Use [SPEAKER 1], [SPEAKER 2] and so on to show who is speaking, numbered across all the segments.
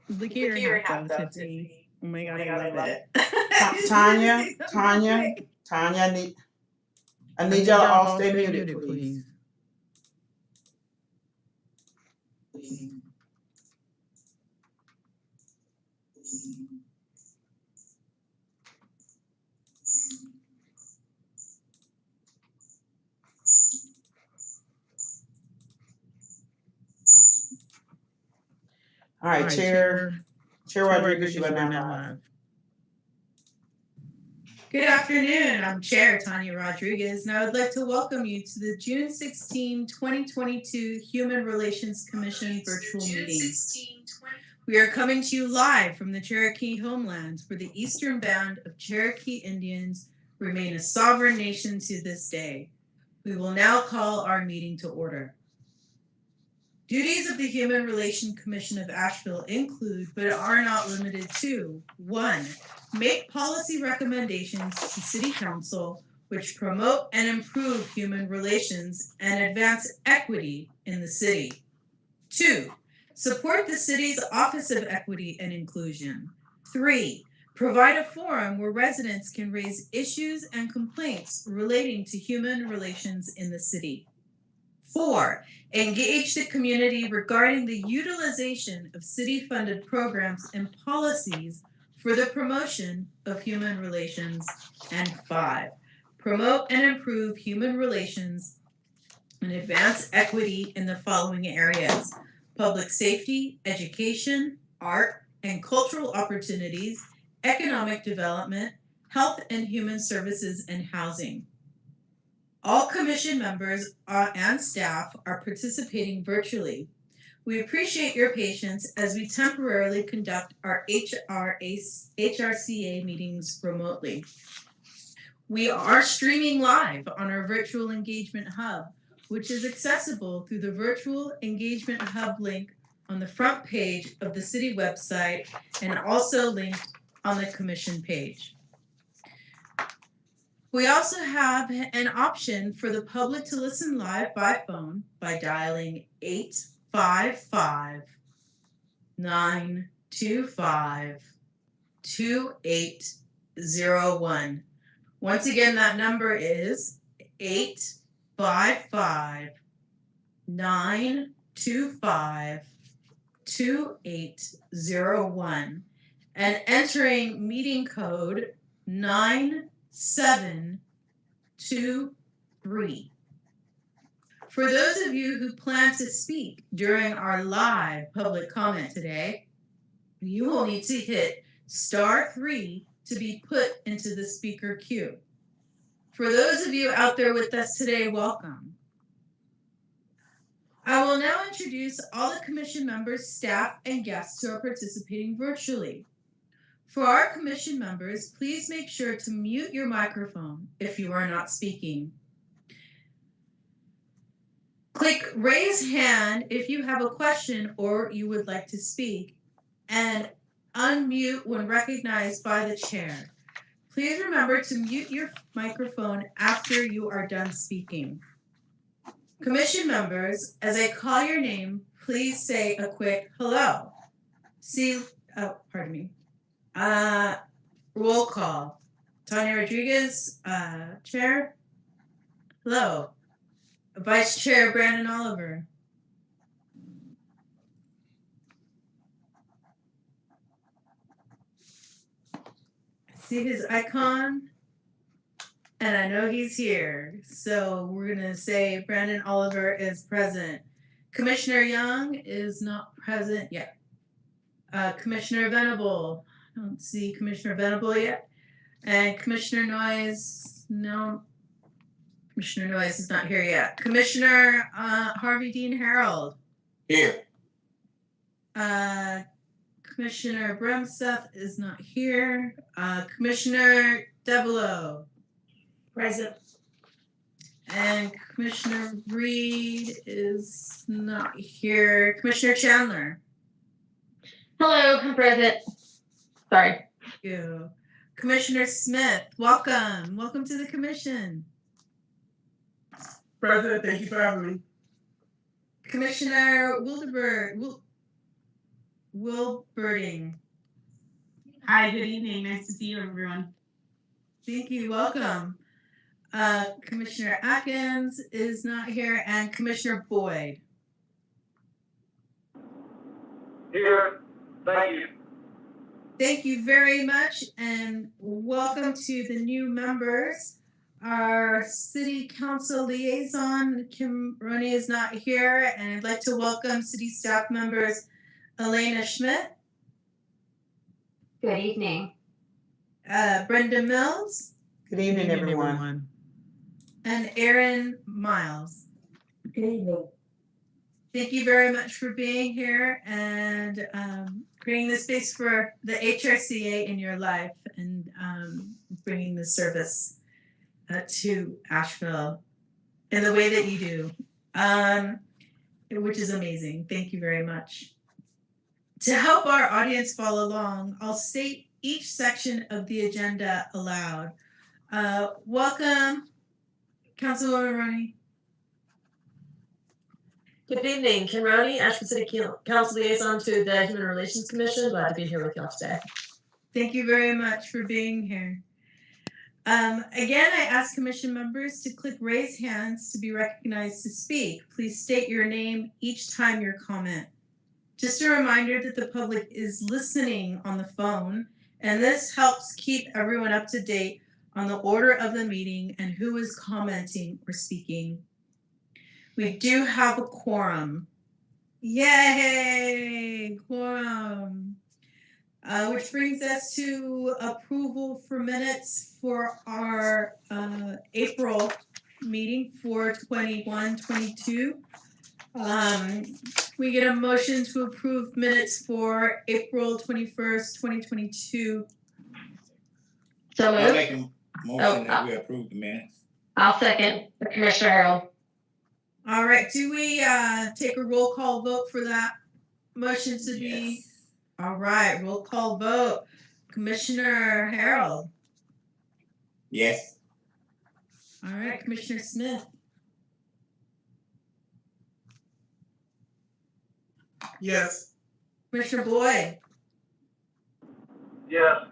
[SPEAKER 1] Look at your hat though, Tiffany. Oh my god, I love it.
[SPEAKER 2] Tanya, I need y'all to all stay muted, please. All right, Chair Rodriguez, you are now live.
[SPEAKER 1] Good afternoon. I'm Chair Tanya Rodriguez, and I would like to welcome you to the June 16, 2022 Human Relations Commission virtual meeting. We are coming to you live from the Cherokee homelands, where the eastern band of Cherokee Indians remain a sovereign nation to this day. We will now call our meeting to order. Duties of the Human Relations Commission of Asheville include, but are not limited to, 1. Make policy recommendations to City Council which promote and improve human relations and advance equity in the city. 2. Support the city's Office of Equity and Inclusion. 3. Provide a forum where residents can raise issues and complaints relating to human relations in the city. 4. Engage the community regarding the utilization of city-funded programs and policies for the promotion of human relations. And 5. Promote and improve human relations and advance equity in the following areas: public safety, education, art and cultural opportunities, economic development, health and human services, and housing. All commission members and staff are participating virtually. We appreciate your patience as we temporarily conduct our HRCA meetings remotely. We are streaming live on our Virtual Engagement Hub, which is accessible through the Virtual Engagement Hub link on the front page of the city website and also linked on the commission page. We also have an option for the public to listen live by phone by dialing 855-925-2801. Once again, that number is 855-925-2801, and entering meeting code 9723. For those of you who plan to speak during our live public comment today, you will need to hit *3 to be put into the speaker queue. For those of you out there with us today, welcome. I will now introduce all the commission members, staff, and guests who are participating virtually. For our commission members, please make sure to mute your microphone if you are not speaking. Click raise hand if you have a question or you would like to speak, and unmute when recognized by the chair. Please remember to mute your microphone after you are done speaking. Commission members, as I call your name, please say a quick hello. Roll call. Tanya Rodriguez, Chair. Hello. Vice Chair Brandon Oliver. See his icon, and I know he's here. So we're going to say Brandon Oliver is present. Commissioner Young is not present yet. Commissioner Venable, I don't see Commissioner Venable yet. And Commissioner Noyes, no. Commissioner Noyes is not here yet. Commissioner Harvey Dean Harold.
[SPEAKER 3] Here.
[SPEAKER 1] Commissioner Bremseth is not here. Commissioner Debelow.
[SPEAKER 4] Present.
[SPEAKER 1] And Commissioner Reed is not here. Commissioner Chandler.
[SPEAKER 4] Hello, I'm present. Sorry.
[SPEAKER 1] Thank you. Commissioner Smith, welcome. Welcome to the commission.
[SPEAKER 3] President, thank you for having me.
[SPEAKER 1] Commissioner Wilberding.
[SPEAKER 3] Hi, good evening. Nice to see you, everyone.
[SPEAKER 1] Thank you. Welcome. Commissioner Atkins is not here, and Commissioner Boyd.
[SPEAKER 5] Here. Thank you.
[SPEAKER 1] Thank you very much, and welcome to the new members. Our City Council liaison, Kim Roney, is not here, and I'd like to welcome City staff members Elena Schmidt,
[SPEAKER 4] Good evening.
[SPEAKER 1] Brenda Mills,
[SPEAKER 2] Good evening, everyone.
[SPEAKER 1] and Aaron Miles.
[SPEAKER 4] Good evening.
[SPEAKER 1] Thank you very much for being here and creating the space for the HRCA in your life and bringing the service to Asheville in the way that you do, which is amazing. Thank you very much. To help our audience follow along, I'll state each section of the agenda aloud. Welcome, Councilwoman Roney.
[SPEAKER 6] Good evening, Kim Roney, Asheville City Council Liaison to the Human Relations Commission. Glad to be here with y'all today.
[SPEAKER 1] Thank you very much for being here. Again, I ask commission members to click raise hands to be recognized to speak. Please state your name each time your comment. Just a reminder that the public is listening on the phone, and this helps keep everyone up to date on the order of the meeting and who is commenting or speaking. We do have a quorum. Yay! Quorum. Which brings us to approval for minutes for our April meeting for 21-22. We get a motion to approve minutes for April 21st, 2022.
[SPEAKER 4] So
[SPEAKER 7] I'll
[SPEAKER 4] moved.
[SPEAKER 7] make a motion that we approve the minutes.
[SPEAKER 4] I'll second Commissioner Harold.
[SPEAKER 1] All right, do we take a roll call vote for that motion to be?
[SPEAKER 7] Yes.
[SPEAKER 1] All right, roll call vote. Commissioner Harold.
[SPEAKER 7] Yes.
[SPEAKER 1] All right, Commissioner Smith.
[SPEAKER 2] Yes.
[SPEAKER 1] Commissioner Boyd.
[SPEAKER 5] Yes.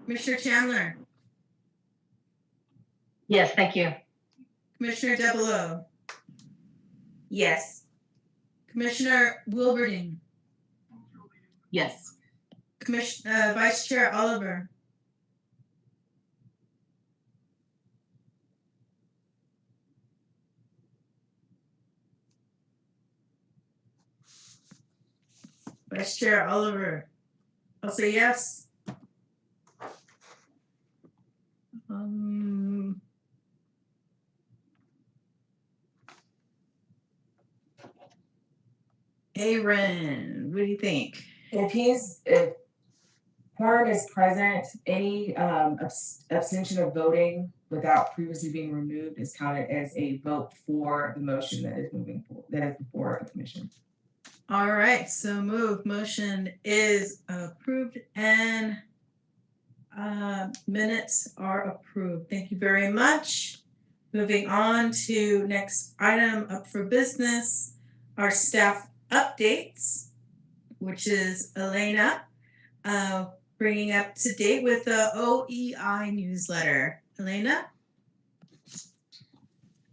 [SPEAKER 1] Commissioner Chandler.
[SPEAKER 4] Yes, thank you.
[SPEAKER 1] Commissioner Debelow.
[SPEAKER 6] Yes.
[SPEAKER 1] Commissioner Wilberding.
[SPEAKER 6] Yes.
[SPEAKER 1] Vice Chair Oliver. Vice Chair Oliver. I'll say yes. Aaron, what do you think?
[SPEAKER 8] If quorum is present, any abstention of voting without previously being removed is counted as a vote for the motion that is moving forward, that is before the commission.
[SPEAKER 1] All right, so motion is approved and minutes are approved. Thank you very much. Moving on to next item up for business, our staff updates, which is Elena bringing up to date with the OEI newsletter. Elena?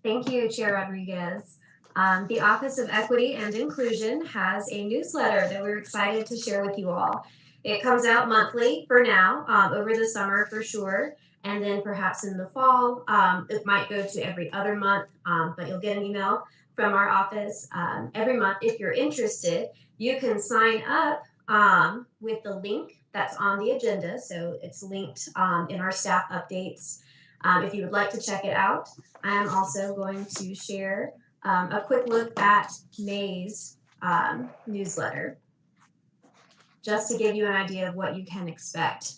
[SPEAKER 9] Thank you, Chair Rodriguez. The Office of Equity and Inclusion has a newsletter that we're excited to share with you all. It comes out monthly for now, over the summer for sure, and then perhaps in the fall, it might go to every other month, but you'll get an email from our office every month. If you're interested, you can sign up with the link that's on the agenda. So it's linked in our staff updates. If you would like to check it out, I am also going to share a quick look at May's newsletter, just to give you an idea of what you can expect.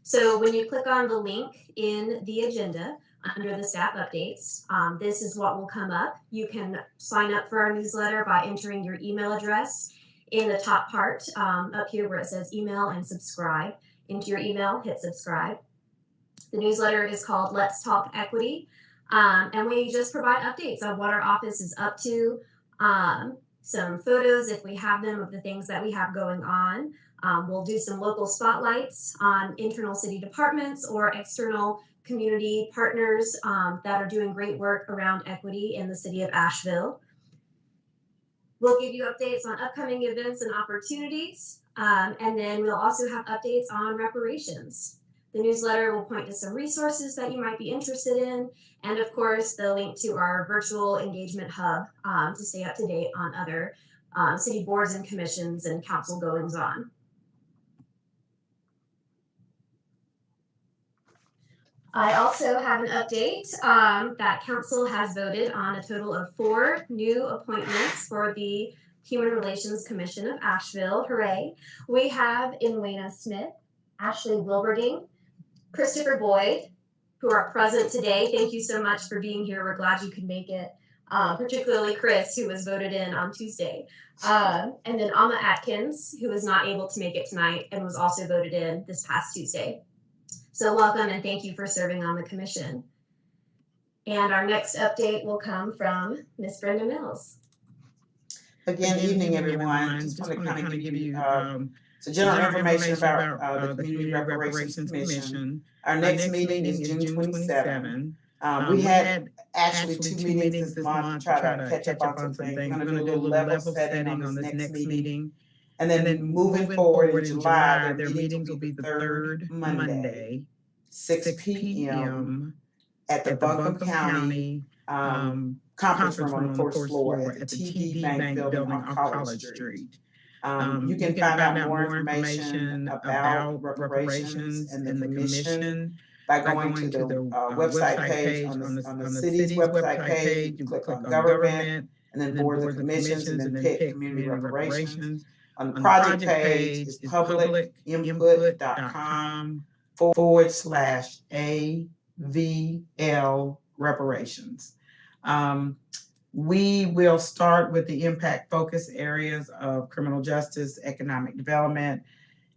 [SPEAKER 9] So when you click on the link in the agenda under the staff updates, this is what will come up. You can sign up for our newsletter by entering your email address in the top part up here where it says email and subscribe. Enter your email, hit subscribe. The newsletter is called Let's Talk Equity. And we just provide updates on what our office is up to. some photos if we have them of the things that we have going on. We'll do some local spotlights on internal city departments or external community partners that are doing great work around equity in the city of Asheville. We'll give you updates on upcoming events and opportunities, and then we'll also have updates on reparations. The newsletter will point to some resources that you might be interested in, and of course, the link to our virtual engagement hub to stay up to date on other city boards and commissions and council goings on. I also have an update that council has voted on a total of 4 new appointments for the Human Relations Commission of Asheville. Hooray. We have Inwena Smith, Ashley Wilberding, Christopher Boyd, who are present today. Thank you so much for being here. We're glad you could make it, particularly Chris, who was voted in on Tuesday. And then Amma Atkins, who was not able to make it tonight and was also voted in this past Tuesday. So welcome and thank you for serving on the commission. And our next update will come from Miss Brenda Mills.
[SPEAKER 2] Again, evening, everyone. Just want to kind of give you some general information about the Community Reparations Commission. Our next meeting is June 27. We had actually 2 meetings this month to try to catch up on some things. We're going to do a little level setting on this next meeting. And then moving forward in July, their meetings will be the third Monday, 6 p.m. at the Buncombe County conference room on the first floor at the TD Bank building on College Street. You can find out more information about reparations and the commission by going to the website page on the city's website page. You click on government and then boards and commissions and then pick community reparations. On the project page is publicinput.com/AVL reparations. We will start with the impact focus areas of criminal justice, economic development,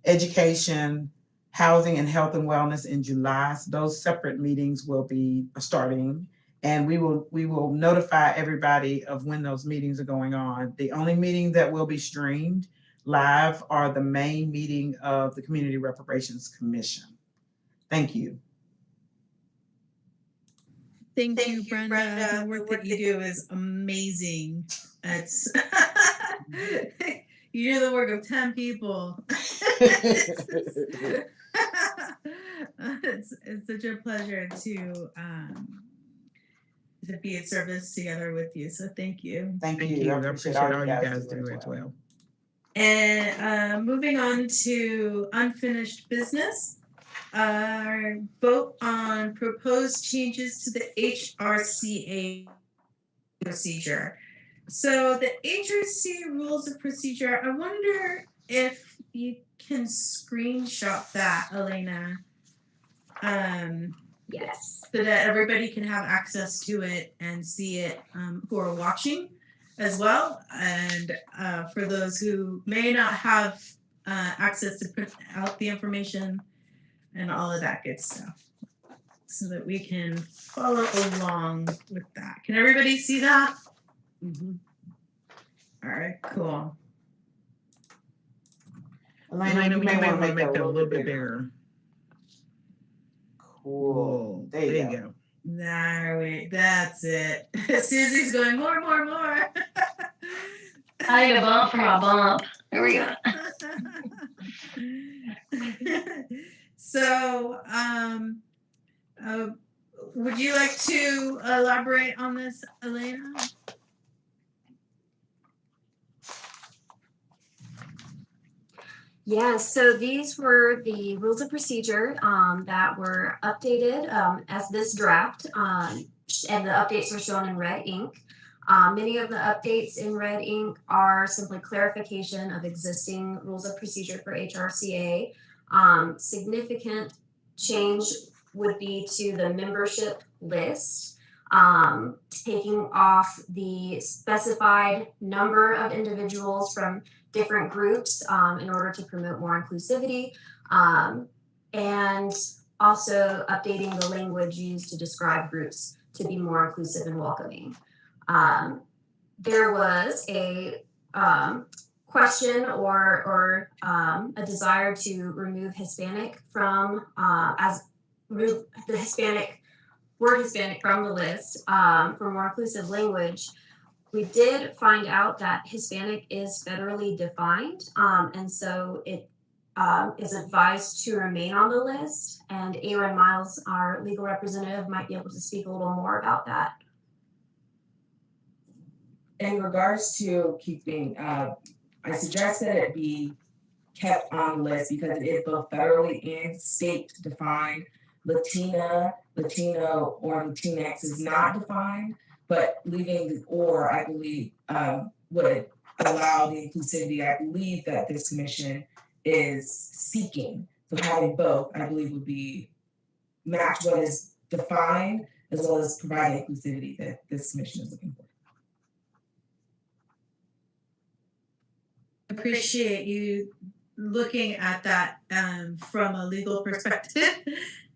[SPEAKER 2] education, housing, and health and wellness in July. So those separate meetings will be starting, and we will notify everybody of when those meetings are going on. The only meetings that will be streamed live are the main meeting of the Community Reparations Commission. Thank you.
[SPEAKER 1] Thank you, Brenda. The work that you do is amazing. It's you do the work of 10 people. It's such a pleasure to be at service together with you. So thank you.
[SPEAKER 2] Thank you. I appreciate all you guys do as well.
[SPEAKER 1] And moving on to unfinished business, our vote on proposed changes to the HRCA procedure. So the HRCA rules of procedure, I wonder if you can screenshot that, Elena.
[SPEAKER 9] Yes.
[SPEAKER 1] So that everybody can have access to it and see it who are watching as well. And for those who may not have access to print out the information and all of that good stuff, so that we can follow along with that. Can everybody see that?
[SPEAKER 6] Mm-hmm.
[SPEAKER 1] All right, cool.
[SPEAKER 2] Elena, you may want to make that a little bit bigger. Cool. There you go.
[SPEAKER 1] That's it. Susie's going more.
[SPEAKER 4] I need a bump for my bump. There we go.
[SPEAKER 1] So, would you like to elaborate on this, Elena?
[SPEAKER 9] Yeah, so these were the rules of procedure that were updated as this draft, and the updates are shown in red ink. Many of the updates in red ink are simply clarification of existing rules of procedure for HRCA. Significant change would be to the membership list, taking off the specified number of individuals from different groups in order to promote more inclusivity, and also updating the language used to describe groups to be more inclusive and welcoming. There was a question or a desire to remove Hispanic from remove the word Hispanic from the list for more inclusive language. We did find out that Hispanic is federally defined, and so it is advised to remain on the list. And Aaron Miles, our legal representative, might be able to speak a little more about that.
[SPEAKER 8] In regards to keeping, I suggest that it be kept on the list because it is both federally and state defined. Latina, Latino, or Latinx is not defined, but leaving the or, I believe, would allow the inclusivity I believe that this commission is seeking. So having both, I believe, would be match what is defined as well as provide inclusivity that this commission is looking for.
[SPEAKER 1] Appreciate you looking at that from a legal perspective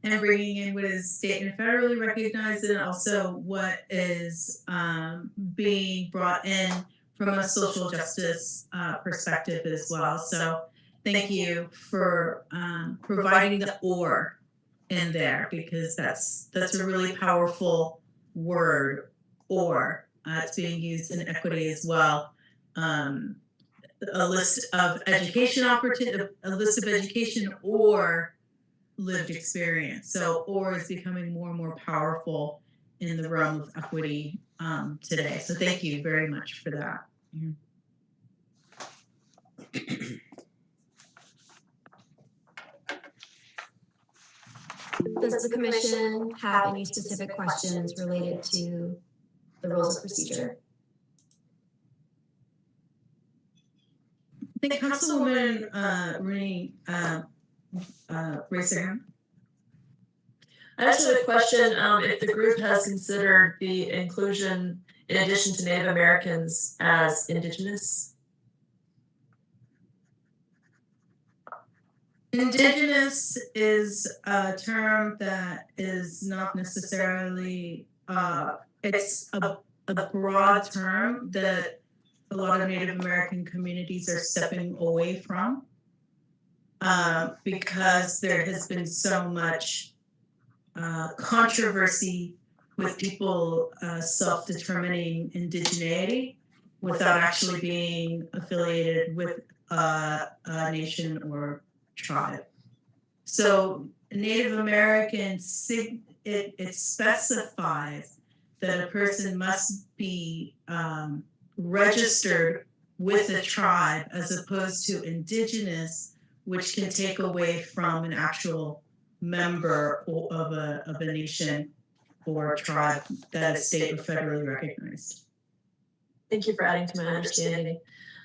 [SPEAKER 1] and bringing in what is state and federally recognized and also what is being brought in from a social justice perspective as well. So thank you for providing the or in there because that's a really powerful word, or it's being used in equity as well. A list of education opportunity, a list of education or lived experience. So or is becoming more and more powerful in the realm of equity today. So thank you very much for that.
[SPEAKER 9] Does the commission have any specific questions related to the rules of procedure?
[SPEAKER 1] I think Councilwoman Rooney raised her hand.
[SPEAKER 6] I actually have a question if the group has considered the inclusion, in addition to Native Americans, as Indigenous.
[SPEAKER 1] Indigenous is a term that is not necessarily, it's a broad term that a lot of Native American communities are stepping away from because there has been so much controversy with people self-determining indigeneity without actually being affiliated with a nation or tribe. So Native American, it specifies that a person must be registered with a tribe as opposed to indigenous, which can take away from an actual member of a nation or tribe that is state or federally recognized.
[SPEAKER 6] Thank you for adding to my understanding.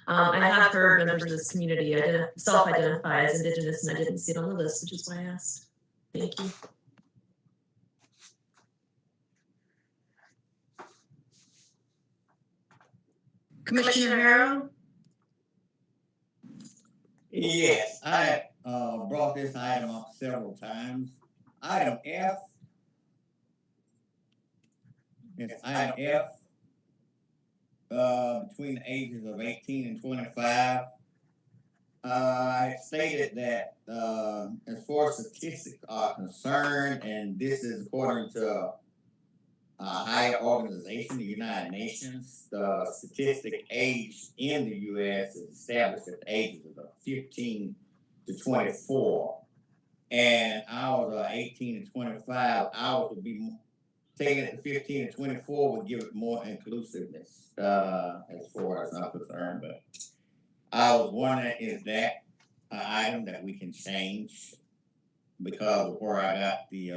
[SPEAKER 6] I have heard members of this community self-identify as Indigenous, and I didn't see it on the list, which is why I asked. Thank you.
[SPEAKER 1] Commissioner Harrell?
[SPEAKER 7] Yes, I brought this item up several times. Item F. Yes, item F. Between the ages of 18 and 25. I stated that as far as statistics are concerned, and this is according to a higher organization, the United Nations, the statistic age in the U.S. is established at the ages of 15 to 24. And ours 18 to 25, ours would be taking it to 15 to 24 would give it more inclusiveness as far as I'm concerned. But I was wondering, is that an item that we can change because of where I got the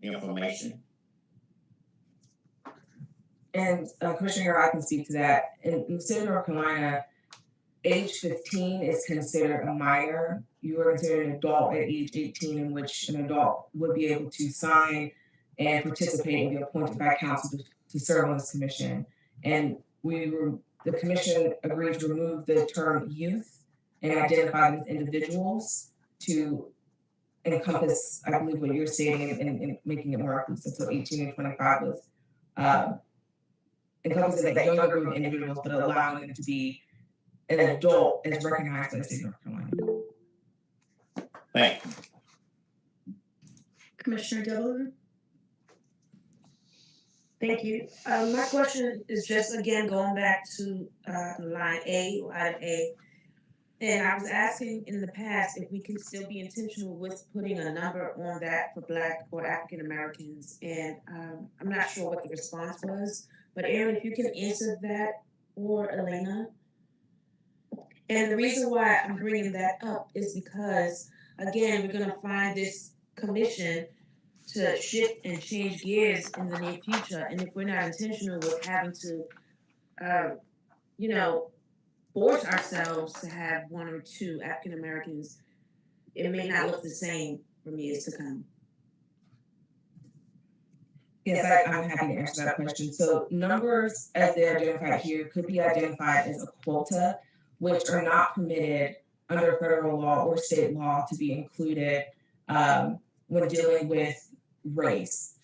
[SPEAKER 7] information?
[SPEAKER 8] And Commissioner, I can speak to that. In the state of North Carolina, age 15 is considered a minor. You are considered an adult at age 18, in which an adult would be able to sign and participate and be appointed by council to serve on this commission. And the commission agreed to remove the term youth and identify them as individuals to encompass, I believe, what you're stating and making it more inclusive. So 18 and 25 was encompassing that younger group of individuals, but allowing them to be an adult is recognized by the state of North Carolina.
[SPEAKER 7] Thank you.
[SPEAKER 1] Commissioner Dillon?
[SPEAKER 10] Thank you. My question is just again going back to line A or item A. And I was asking in the past if we can still be intentional with putting a number on that for Black or African Americans. And I'm not sure what the response was, but Aaron, if you can answer that, or Elena. And the reason why I'm bringing that up is because, again, we're going to find this commission to shift and change gears in the near future. And if we're not intentional with having to, force ourselves to have one or two African Americans, it may not look the same for years to come.
[SPEAKER 8] Yes, I'm happy to answer that question. So numbers, as they're identified here, could be identified as a quota, which are not permitted under federal law or state law to be included when dealing with race.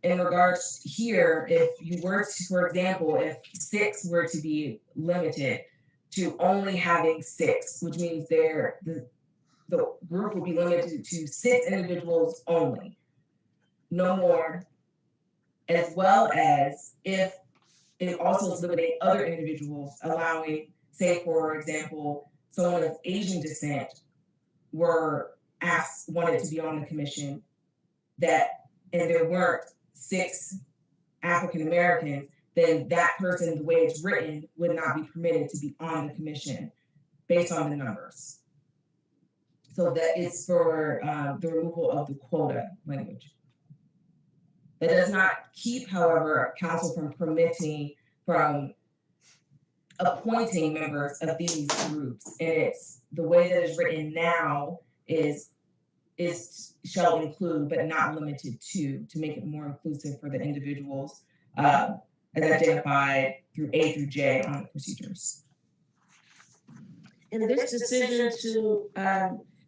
[SPEAKER 8] In regards here, if you were to, for example, if 6 were to be limited to only having 6, which means the group will be limited to 6 individuals only, no more, as well as if it also is limiting other individuals, allowing, say, for example, someone of Asian descent wanted to be on the commission, and there weren't 6 African Americans, then that person, the way it's written, would not be permitted to be on the commission based on the numbers. So that is for the removal of the quota language. That does not keep, however, council from appointing members of these groups. And it's the way that it's written now is shall include, but not limited to make it more inclusive for the individuals as identified through A through J on the procedures.
[SPEAKER 10] And this decision to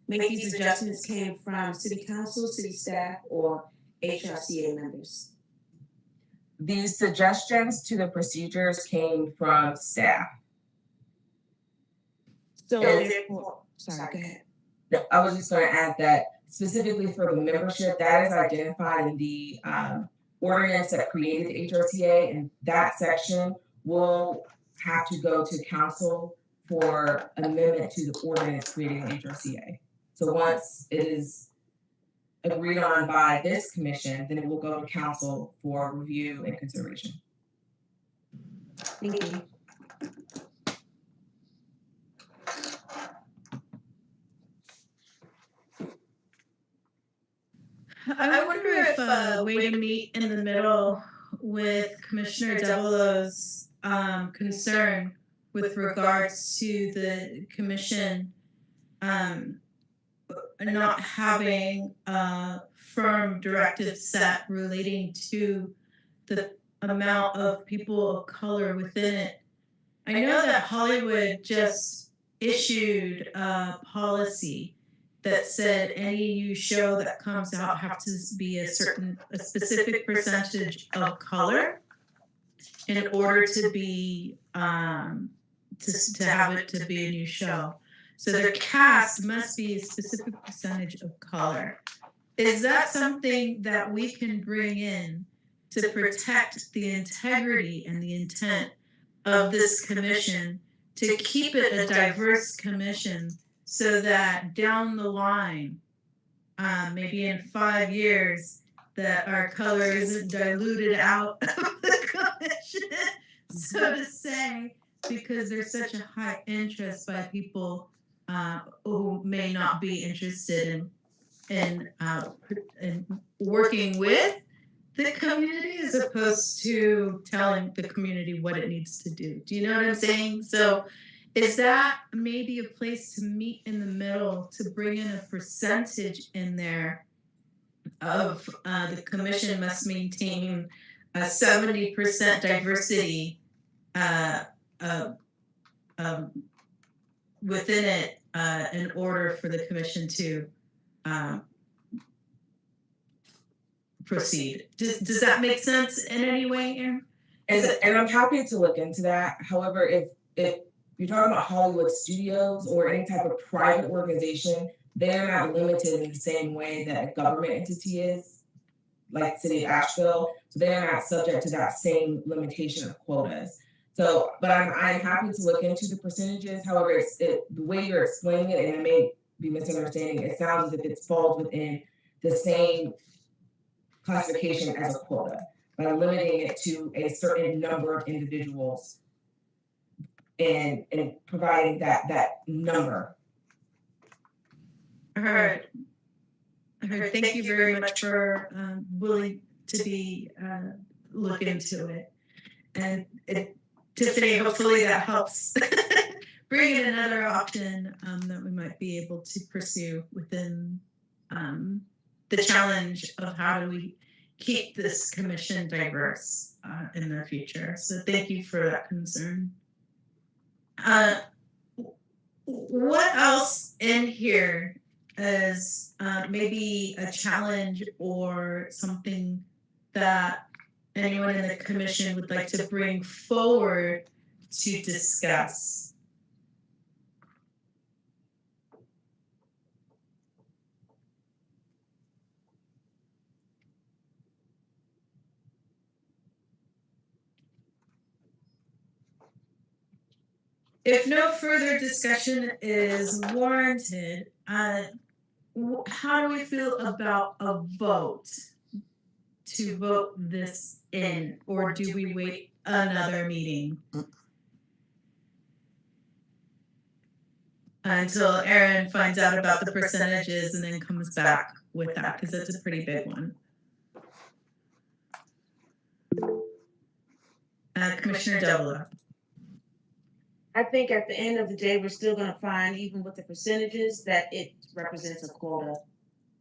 [SPEAKER 10] make these adjustments came from City Council, City staff, or HRCA members?
[SPEAKER 8] These suggestions to the procedures came from staff.
[SPEAKER 10] So, sorry, go ahead.
[SPEAKER 8] No, I was just going to add that specifically for the membership, that is identified in the ordinance that created the HRCA, and that section will have to go to council for amendment to the ordinance creating the HRCA. So once it is agreed on by this commission, then it will go to council for review and consideration.
[SPEAKER 10] Thank you.
[SPEAKER 1] I wonder if a way to meet in the middle with Commissioner Devereaux's concern with regards to the commission not having a firm directive set relating to the amount of people of color within it. I know that Hollywood just issued a policy that said any new show that comes out have to be a specific percentage of color in order to be to have it to be a new show. So their cast must be a specific percentage of color. Is that something that we can bring in to protect the integrity and the intent of this commission, to keep it a diverse commission, so that down the line, maybe in 5 years, that our color isn't diluted out of the commission, so to say, because there's such a high interest by people who may not be interested in working with the community as opposed to telling the community what it needs to do. Do you know what I'm saying? So is that maybe a place to meet in the middle to bring in a percentage in there of the commission must maintain a 70% diversity within it in order for the commission to proceed. Does that make sense in any way, Aaron?
[SPEAKER 8] And I'm happy to look into that. However, if you're talking about Hollywood studios or any type of private organization, they're not limited in the same way that a government entity is, like the city of Asheville. So they're not subject to that same limitation of quotas. So, but I'm happy to look into the percentages. However, the way you're explaining it, and I may be misunderstanding, it sounds as if it falls within the same classification as a quota, by limiting it to a certain number of individuals and providing that number.
[SPEAKER 1] I heard. Thank you very much for willing to be look into it. And Tiffany, hopefully that helps bring in another option that we might be able to pursue within the challenge of how do we keep this commission diverse in the future. So thank you for that concern. What else in here is maybe a challenge or something that anyone in the commission would like to bring forward to discuss? If no further discussion is warranted, how do we feel about a vote to vote this in, or do we wait another meeting until Aaron finds out about the percentages and then comes back with that, because that's a pretty big one? Commissioner Devila.
[SPEAKER 10] I think at the end of the day, we're still gonna find, even with the percentages, that it represents a quota.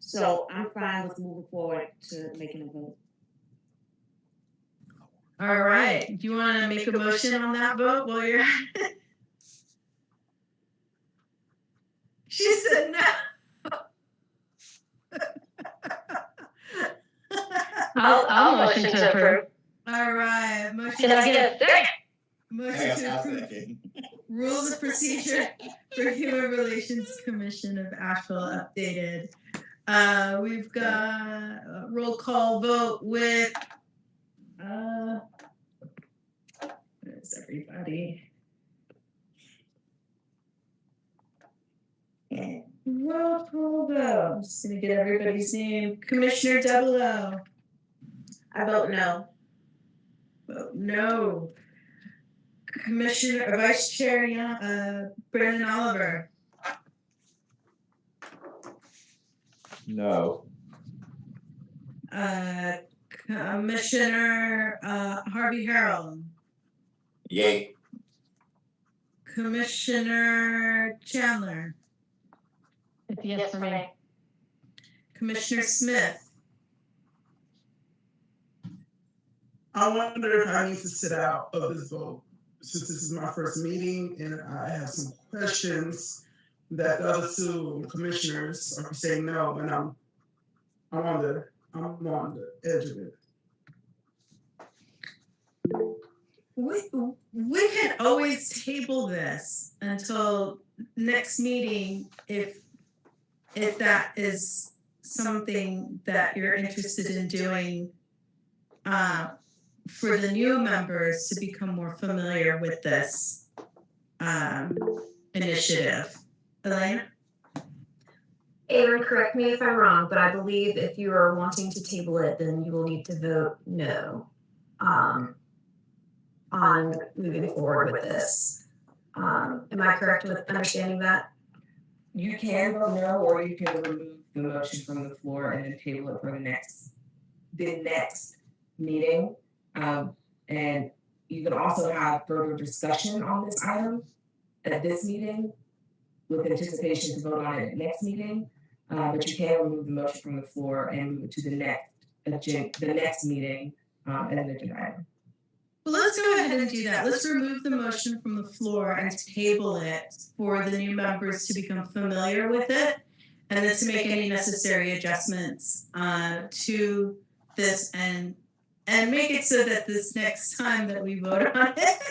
[SPEAKER 10] So I'm fine with moving forward to making a vote.
[SPEAKER 1] All right. Do you want to make a motion on that vote while you're at it? She said no.
[SPEAKER 4] I'll motion to approve.
[SPEAKER 1] All right. Motion
[SPEAKER 4] Can I get a second?
[SPEAKER 1] Motion to approve rules of procedure for Human Relations Commission of Asheville updated. We've got a roll call vote with where's everybody? Roll call vote. I'm just gonna get everybody's name. Commissioner Devila.
[SPEAKER 10] I vote no.
[SPEAKER 1] Vote no. Commissioner or Vice Chair Brandon Oliver.
[SPEAKER 11] No.
[SPEAKER 1] Commissioner Harvey Harrell.
[SPEAKER 7] Yay.
[SPEAKER 1] Commissioner Chandler.
[SPEAKER 4] It's yes for me.
[SPEAKER 1] Commissioner Smith.
[SPEAKER 12] I wonder if I need to sit out of this vote, since this is my first meeting and I have some questions that the other two commissioners are saying no, and I'm on the edge of it.
[SPEAKER 1] We can always table this until next meeting if that is something that you're interested in doing for the new members to become more familiar with this initiative. Elena?
[SPEAKER 6] Aaron, correct me if I'm wrong, but I believe if you are wanting to table it, then you will need to vote no on moving forward with this. Am I correct with understanding that?
[SPEAKER 8] You can vote no, or you can remove the motion from the floor and then table it for the next meeting. And you can also have further discussion on this item at this meeting with anticipation to vote on it at next meeting. But you can remove the motion from the floor and move it to the next meeting as an agenda item.
[SPEAKER 1] Well, let's go ahead and do that. Let's remove the motion from the floor and table it for the new members to become familiar with it, and then to make any necessary adjustments to this and make it so that this next time that we vote on it,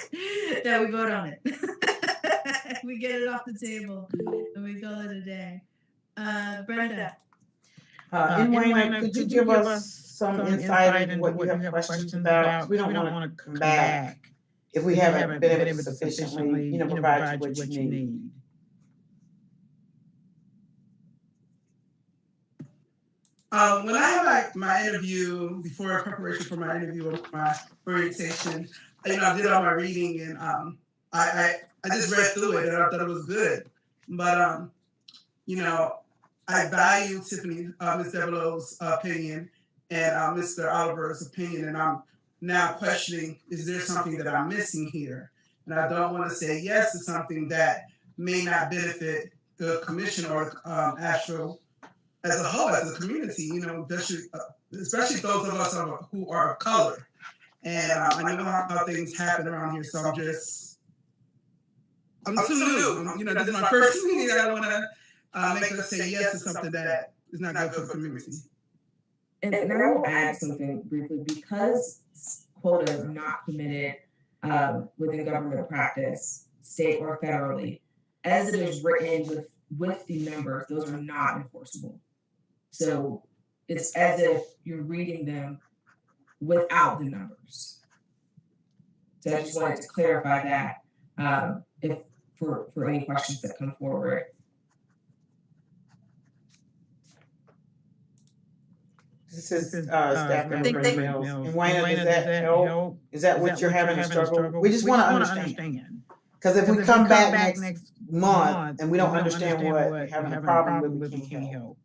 [SPEAKER 1] We get it off the table and we call it a day. Brenda.
[SPEAKER 2] Wayne, could you give us some insight into what you have questions about? 'Cause we don't want to come back if we haven't been able to sufficiently, provide you what you need.
[SPEAKER 12] When I had my interview, before preparation for my interview, my orientation, I did all my reading, and I just read through it and I thought it was good. But I value Tiffany, Ms. Devereaux's opinion and Mr. Oliver's opinion, and I'm now questioning: is there something that I'm missing here? And I don't want to say yes to something that may not benefit the commission or Asheville as a whole, as a community, especially those of us who are of color. And I know how things happen around here, so I'm too new. This is my first meeting. I don't want to make us say yes to something that is not good for the community.
[SPEAKER 8] And I will add something briefly, because quota is not permitted within government practice, state or federally, as it is written with the numbers, those are not enforceable. So it's as if you're reading them without the numbers. So I just wanted to clarify that if for any questions that come forward.
[SPEAKER 2] This is staff member Mills. And Wayne, does that help? Is that what you're having a struggle? We just want to understand. Because if we come back next month and we don't understand what we're having a problem with, we can't help.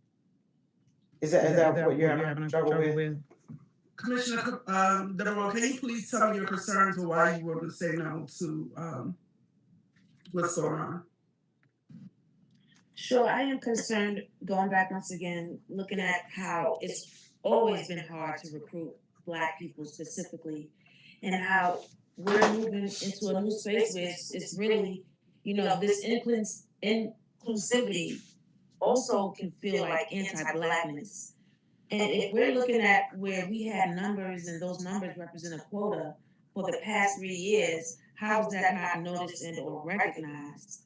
[SPEAKER 2] Is that what you're having a struggle with?
[SPEAKER 12] Commissioner Devereaux, can you please tell me your concerns or why you want to say no to what's going on?
[SPEAKER 10] Sure, I am concerned, going back once again, looking at how it's always been hard to recruit Black people specifically, and how we're moving into a new space where it's really, this inclusivity also can feel like anti-Blackness. And if we're looking at where we had numbers and those numbers represent a quota for the past 3 years, how is that not noticed and or recognized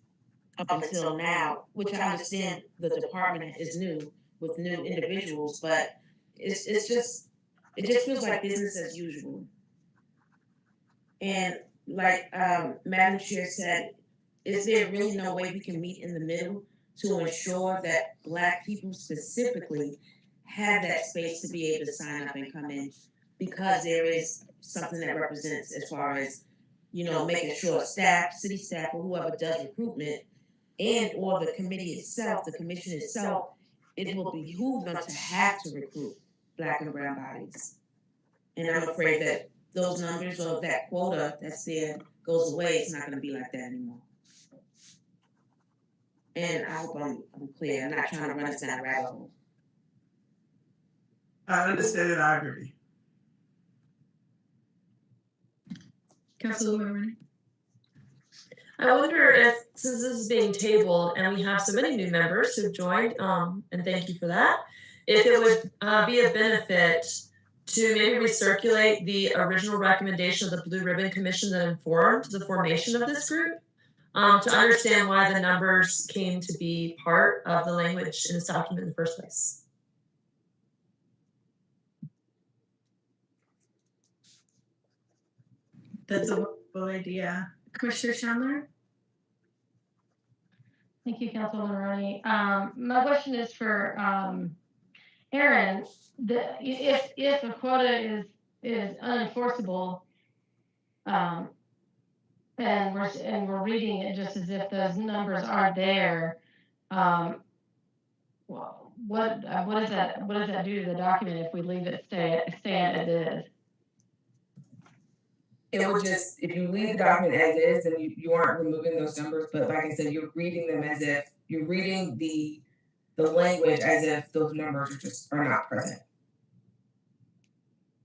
[SPEAKER 10] up until now? Which I understand the department is new with new individuals, but it just feels like business as usual. And like Madam Chair said, is there really no way we can meet in the middle to ensure that Black people specifically have that space to be able to sign up and come in, because there is something that represents as far as, making sure staff, city staff, or whoever does recruitment, and or the committee itself, the commission itself, it will behoove them to have to recruit Black and brown bodies. And I'm afraid that those numbers or that quota that's there goes away. It's not going to be like that anymore. And I hope I'm clear. I'm not trying to run us down a rabbit hole.
[SPEAKER 12] I understand and I agree.
[SPEAKER 1] Councilwoman Renee.
[SPEAKER 6] I wonder if, since this is being tabled and we have so many new members who've joined, and thank you for that, if it would be a benefit to maybe recirculate the original recommendation of the Blue Ribbon Commission that informed the formation of this group, to understand why the numbers came to be part of the language in this document in the first place.
[SPEAKER 1] That's a wonderful idea. Commissioner Chandler?
[SPEAKER 4] Thank you, Councilwoman Ronnie. My question is for Aaron. If a quota is unenforceable, and we're reading it just as if those numbers aren't there, well, what does that do to the document if we leave it stay as it is?
[SPEAKER 8] It would just, if you leave the document as is, then you aren't removing those numbers. But like I said, you're reading them as if you're reading the language as if those numbers are not present.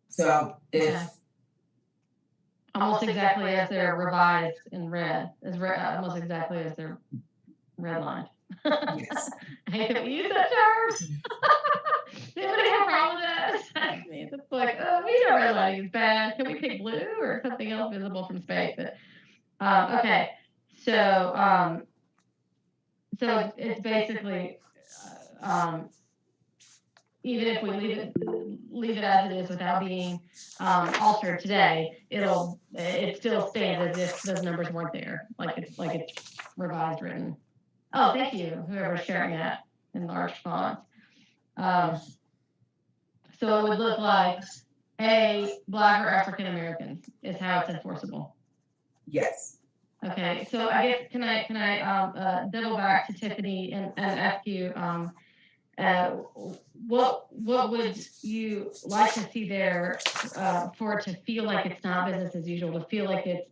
[SPEAKER 8] So
[SPEAKER 4] almost exactly as they're revised in red, almost exactly as they're redlined.
[SPEAKER 8] Yes.
[SPEAKER 4] I hate that we use that term. Anybody have a problem with that? I mean, it's like, we know redlining is bad. Can we pick blue or something else visible from space? But, okay, so So it's basically, even if we leave it as it is without being altered today, it still stands as if those numbers weren't there, like it's revised written. Oh, thank you, whoever's sharing that in large fonts. So it would look like A, Black or African Americans is how it's enforceable.
[SPEAKER 8] Yes.
[SPEAKER 4] Okay, so I guess can I double back to Tiffany and ask you what would you like to see there for it to feel like it's not business as usual, to feel like it's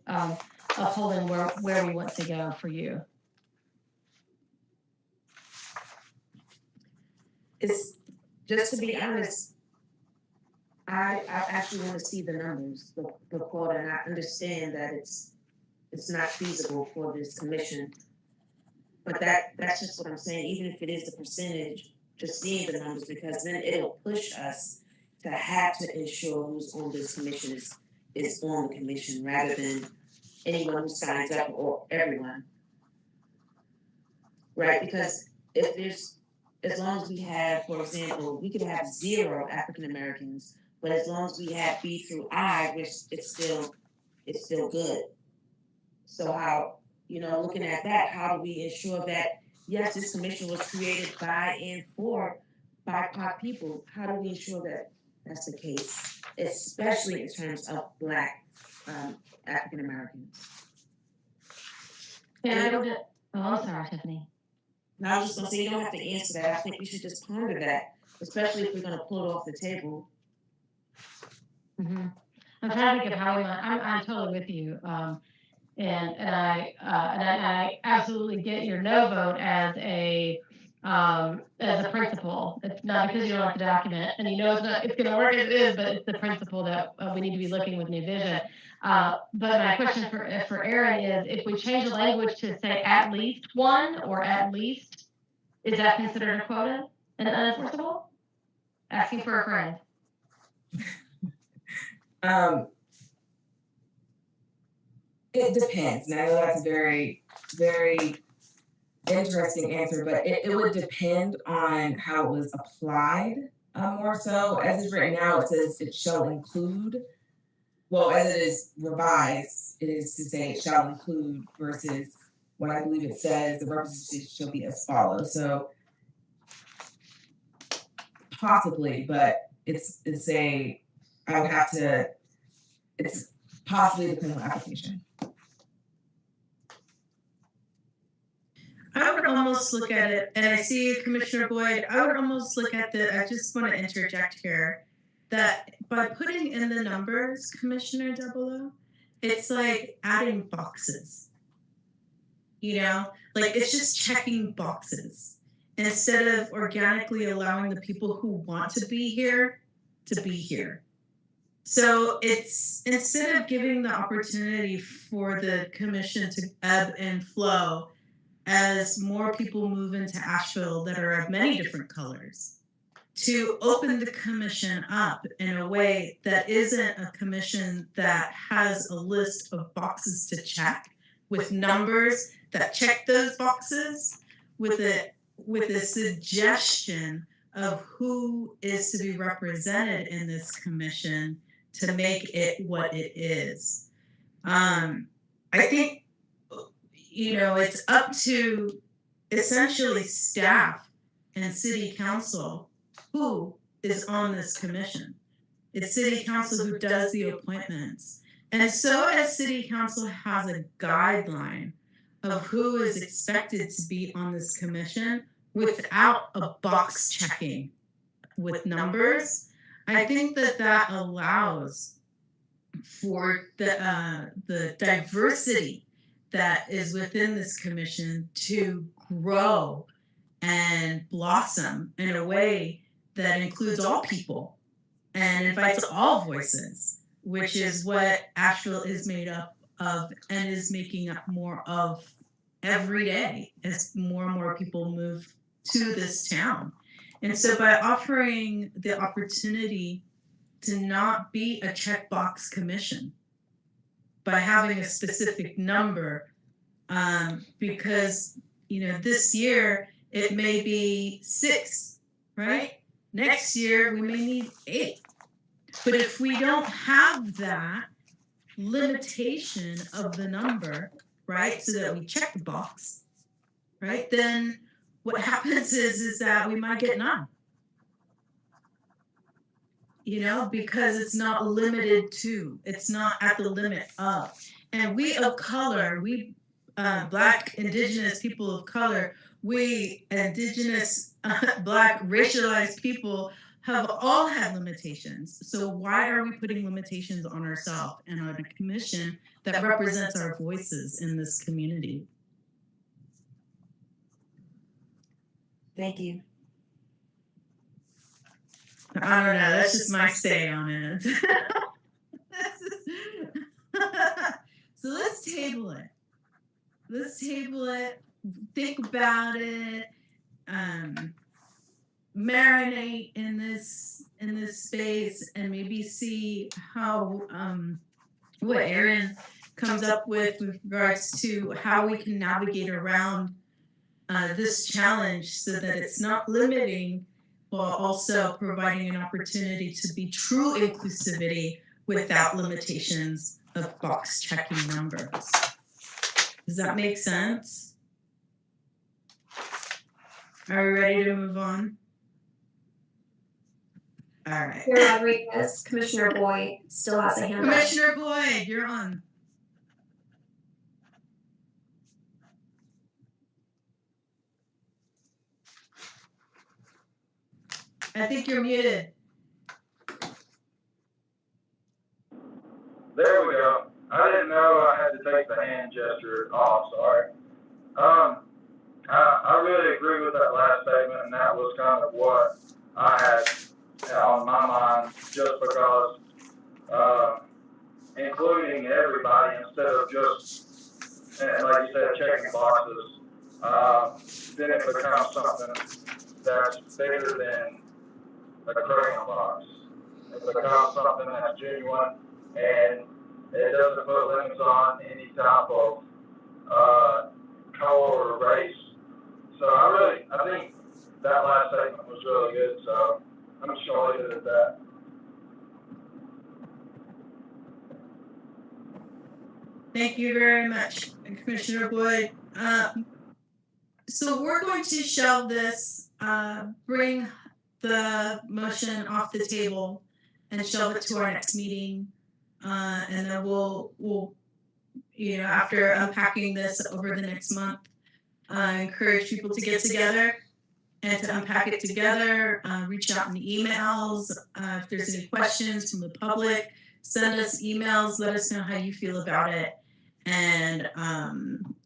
[SPEAKER 4] upholding where we want to go for you?
[SPEAKER 10] It's just to be honest, I actually want to see the numbers, the quota, and I understand that it's not feasible for this commission. But that's just what I'm saying, even if it is the percentage, just seeing the numbers, because then it'll push us to have to ensure who's on this commission is on the commission rather than anyone who signs up or everyone. Right? Because if there's, as long as we have, for example, we could have 0 African Americans, but as long as we have B through I, which it's still good. So how, looking at that, how do we ensure that, yes, this commission was created by and for BIPOC people? How do we ensure that that's the case, especially in terms of Black African Americans?
[SPEAKER 4] I'm sorry, Tiffany.
[SPEAKER 10] Now, I was just going to say, you don't have to answer that. I think we should just ponder that, especially if we're going to pull it off the table.
[SPEAKER 4] Mm-hmm. I'm trying to think of how we might. I'm totally with you. And I absolutely get your no vote as a principle. It's not because you don't like the document and it's going to work as it is, but it's the principle that we need to be looking with new vision. But my question for Aaron is, if we change the language to say at least one or at least, is that considered a quota and unenforceable? Asking for a friend.
[SPEAKER 8] It depends. Now, I know that's a very, very interesting answer, but it would depend on how it was applied more so. As it's written now, it says it shall include. Well, as it is revised, it is to say it shall include versus what I believe it says, the representation shall be as follows. So possibly, but it's I would have to, it's possibly depending on application.
[SPEAKER 1] I would almost look at it, and I see Commissioner Boyd, I would almost look at I just want to interject here, that by putting in the numbers, Commissioner Double, it's like adding boxes. Like it's just checking boxes instead of organically allowing the people who want to be here to be here. So it's, instead of giving the opportunity for the commission to ebb and flow, as more people move into Asheville that are of many different colors, to open the commission up in a way that isn't a commission that has a list of boxes to check with numbers that check those boxes, with a suggestion of who is to be represented in this commission to make it what it is. I think it's up to essentially staff and city council who is on this commission. It's city council who does the appointments. And so as city council has a guideline of who is expected to be on this commission without a box checking with numbers, I think that allows for the diversity that is within this commission to grow and blossom in a way that includes all people and invites all voices, which is what Asheville is made up of and is making up more of every day as more and more people move to this town. And so by offering the opportunity to not be a checkbox commission, by having a specific number, because this year it may be 6, right? Next year we may need 8. But if we don't have that limitation of the number, right, so that we check the box, right, then what happens is that we might get none. Because it's not limited to, it's not at the limit of. And we of color, we Black, Indigenous people of color, we Indigenous, Black, racialized people have all had limitations. So why are we putting limitations on ourselves and on a commission that represents our voices in this community?
[SPEAKER 10] Thank you.
[SPEAKER 1] I don't know. That's just my say on it. So let's table it. Let's table it. Think about it. Marinate in this space, and maybe see how what Aaron comes up with regards to how we can navigate around this challenge so that it's not limiting, while also providing an opportunity to be true inclusivity without limitations of box checking numbers. Does that make sense? Are we ready to move on? All right.
[SPEAKER 9] Chair Rodriguez, Commissioner Boyd still has a hand up.
[SPEAKER 1] Commissioner Boyd, you're on. I think you're muted.
[SPEAKER 5] There we go. I didn't know I had to take the hand gesture off, sorry. I really agree with that last statement, and that was kind of what I had on my mind, just because including everybody instead of just, and like you said, checking boxes, then it becomes something that's bigger than a crayon box. It becomes something that's genuine, and it doesn't put limits on any type of color or race. So I think that last statement was really good, so I'm just going to leave it at that.
[SPEAKER 1] Thank you very much, Commissioner Boyd. So we're going to shelve this, bring the motion off the table and shelve it to our next meeting. And then we'll after unpacking this over the next month, encourage people to get together and to unpack it together, reach out in the emails. If there's any questions from the public, send us emails, let us know how you feel about it. And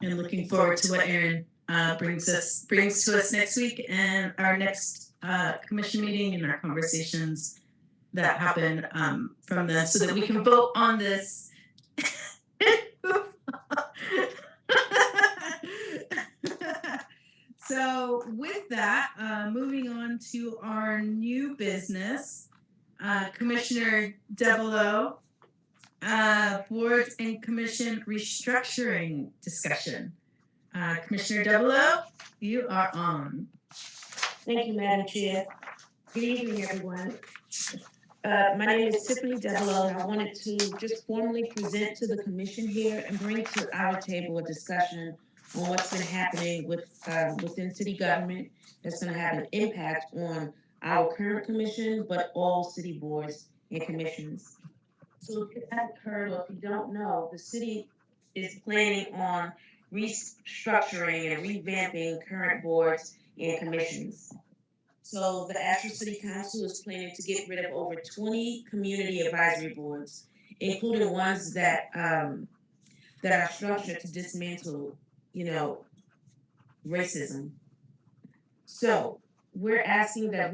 [SPEAKER 1] looking forward to what Aaron brings to us next week, and our next commission meeting, and our conversations that happen from then, so that we can vote on this. So with that, moving on to our new business, Commissioner Devereaux, board and commission restructuring discussion. Commissioner Devereaux, you are on.
[SPEAKER 10] Thank you, Madam Chair. Good evening, everyone. My name is Tiffany Devereaux, and I wanted to just formally present to the commission here and bring to our table a discussion on what's been happening within city government that's going to have an impact on our current commission, but all city boards and commissions. So if you haven't heard, or if you don't know, the city is planning on restructuring and revamping current boards and commissions. So the Asheville City Council is planning to get rid of over 20 community advisory boards, including ones that are structured to dismantle, racism. So we're asking that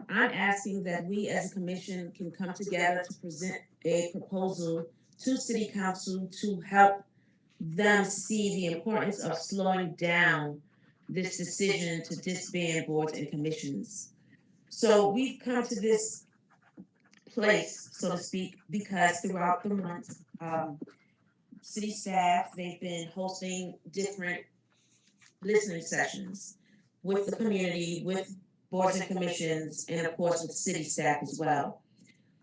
[SPEAKER 10] I'm asking that we as a commission can come together to present a proposal to City Council to help them see the importance of slowing down this decision to disband boards and commissions. So we've come to this place, so to speak, because throughout the month, city staff, they've been hosting different listening sessions with the community, with boards and commissions, and of course with city staff as well.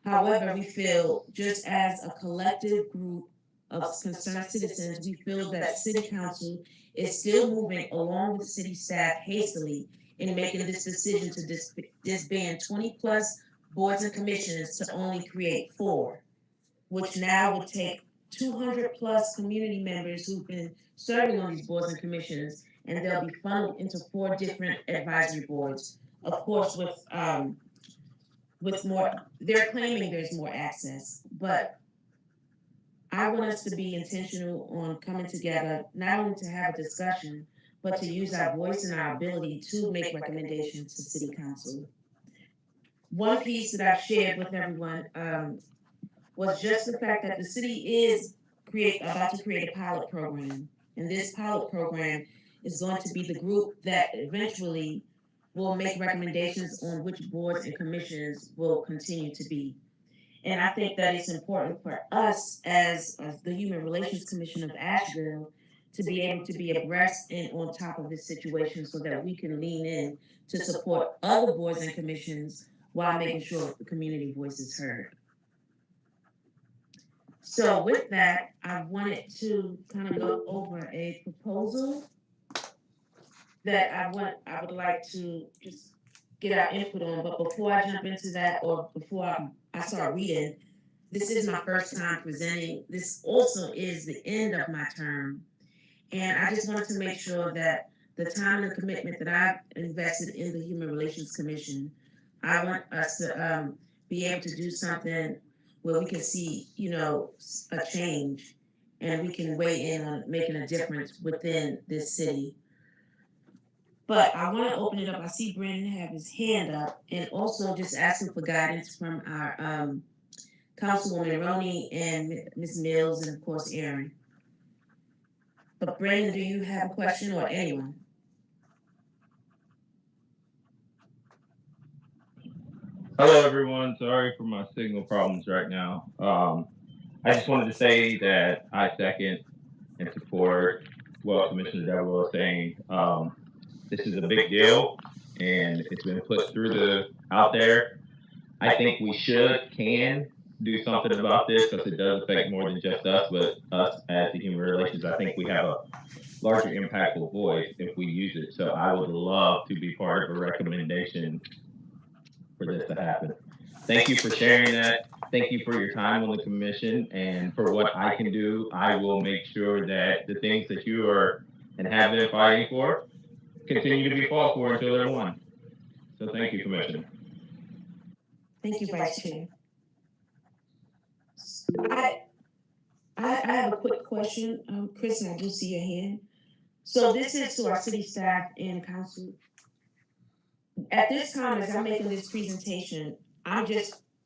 [SPEAKER 10] However, we feel just as a collective group of concerned citizens, we feel that city council is still moving along with city staff hastily in making this decision to disband 20 plus boards and commissions to only create 4, which now would take 200 plus community members who've been serving on these boards and commissions, and they'll be funneled into 4 different advisory boards. Of course, with more, they're claiming there's more access, but I want us to be intentional on coming together, not only to have a discussion, but to use our voice and our ability to make recommendations to city council. One piece that I've shared with everyone was just the fact that the city is about to create a pilot program. And this pilot program is going to be the group that eventually will make recommendations on which boards and commissions will continue to be. And I think that it's important for us as the Human Relations Commission of Asheville to be able to be abreast and on top of this situation so that we can lean in to support other boards and commissions while making sure the community voice is heard. So with that, I wanted to kind of go over a proposal that I would like to just get our input on. But before I jump into that, or before I start reading, this is my first time presenting. This also is the end of my term. And I just wanted to make sure that the time and the commitment that I've invested in the Human Relations Commission, I want us to be able to do something where we can see, a change, and we can weigh in on making a difference within this city. But I want to open it up. I see Brandon have his hand up, and also just asking for guidance from our Councilwoman Roney and Ms. Mills, and of course Aaron. But Brandon, do you have a question, or anyone?
[SPEAKER 11] Hello, everyone. Sorry for my signal problems right now. I just wanted to say that I second and support what Commissioner Devereaux was saying. This is a big deal, and it's been put out there. I think we can do something about this because it does affect more than just us, but us as the Human Relations. I think we have a larger impactful voice if we use it. So I would love to be part of a recommendation for this to happen. Thank you for sharing that. Thank you for your time on the commission, and for what I can do, I will make sure that the things that you are and have been fighting for continue to be fought for until they're won. So thank you, Commissioner.
[SPEAKER 10] Thank you, Vice Chair. I have a quick question, Chris, and I do see your hand. So this is to our city staff and council. At this time, as I'm making this presentation,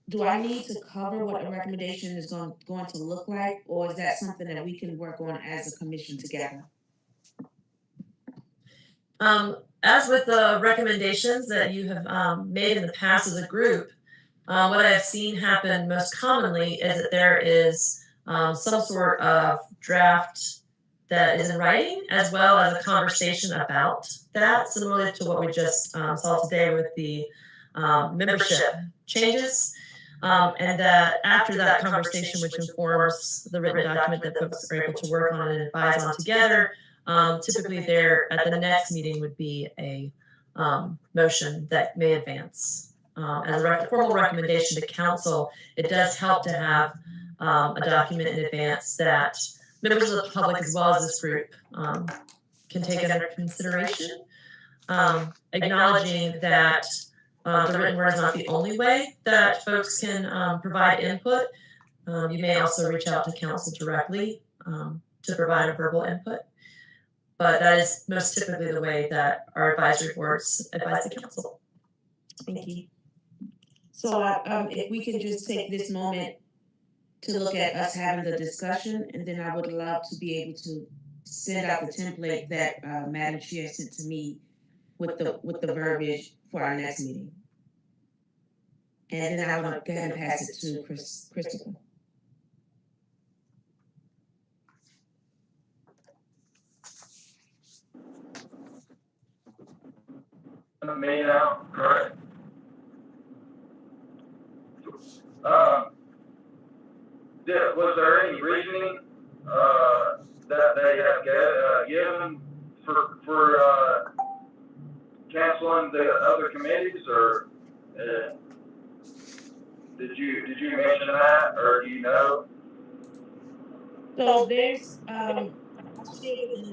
[SPEAKER 10] do I need to cover what a recommendation is going to look like, or is that something that we can work on as a commission together?
[SPEAKER 6] As with the recommendations that you have made in the past as a group, what I've seen happen most commonly is that there is some sort of draft that is in writing, as well as a conversation about that, similar to what we just saw today with the membership changes. And that after that conversation, which informs the written document that folks are able to work on and advise on together, typically there at the next meeting would be a motion that may advance. As a formal recommendation to council, it does help to have a document in advance that members of the public, as well as this group, can take under consideration, acknowledging that the written word is not the only way that folks can provide input. You may also reach out to council directly to provide a verbal input, but that is most typically the way that our advisory boards advise the council.
[SPEAKER 10] Thank you. So if we can just take this moment to look at us having the discussion, and then I would love to be able to send out the template that Madam Chair sent to me with the verbiage for our next meeting. And then I want to go ahead and pass it to Christopher.
[SPEAKER 5] Me now, correct? Was there any reasoning that they have given for canceling the other committees, or did you mention that, or do you know?
[SPEAKER 10] So there's I'll share it in a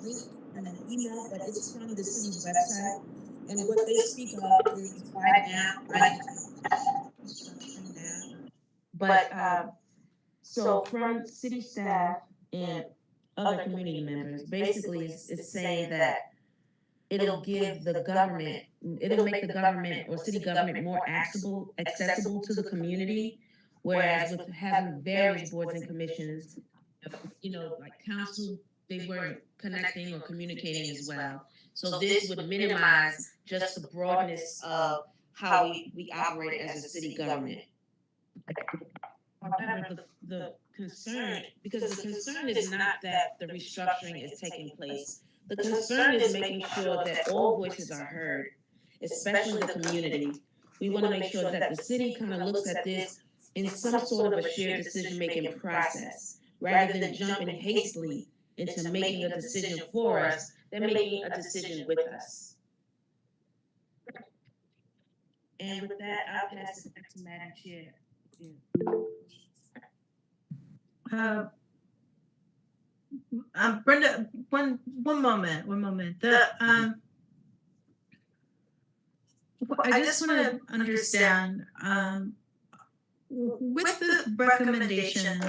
[SPEAKER 10] link in an email, but it's from the city's website. And what they speak of is right now, restructuring now. But so from city staff and other community members, basically it's saying that it'll give the government, it'll make the government or city government more accessible to the community, whereas with having various boards and commissions, like council, they weren't connecting or communicating as well. So this would minimize just the broadness of how we operate as a city government. However, the concern, because the concern is not that the restructuring is taking place. The concern is making sure that all voices are heard, especially the community. We want to make sure that the city kind of looks at this in some sort of a shared decision-making process, rather than jumping hastily into making a decision for us, they're making a decision with us. And with that, I'll pass it back to Madam Chair.
[SPEAKER 1] Brenda, one moment. I just want to understand, with the recommendation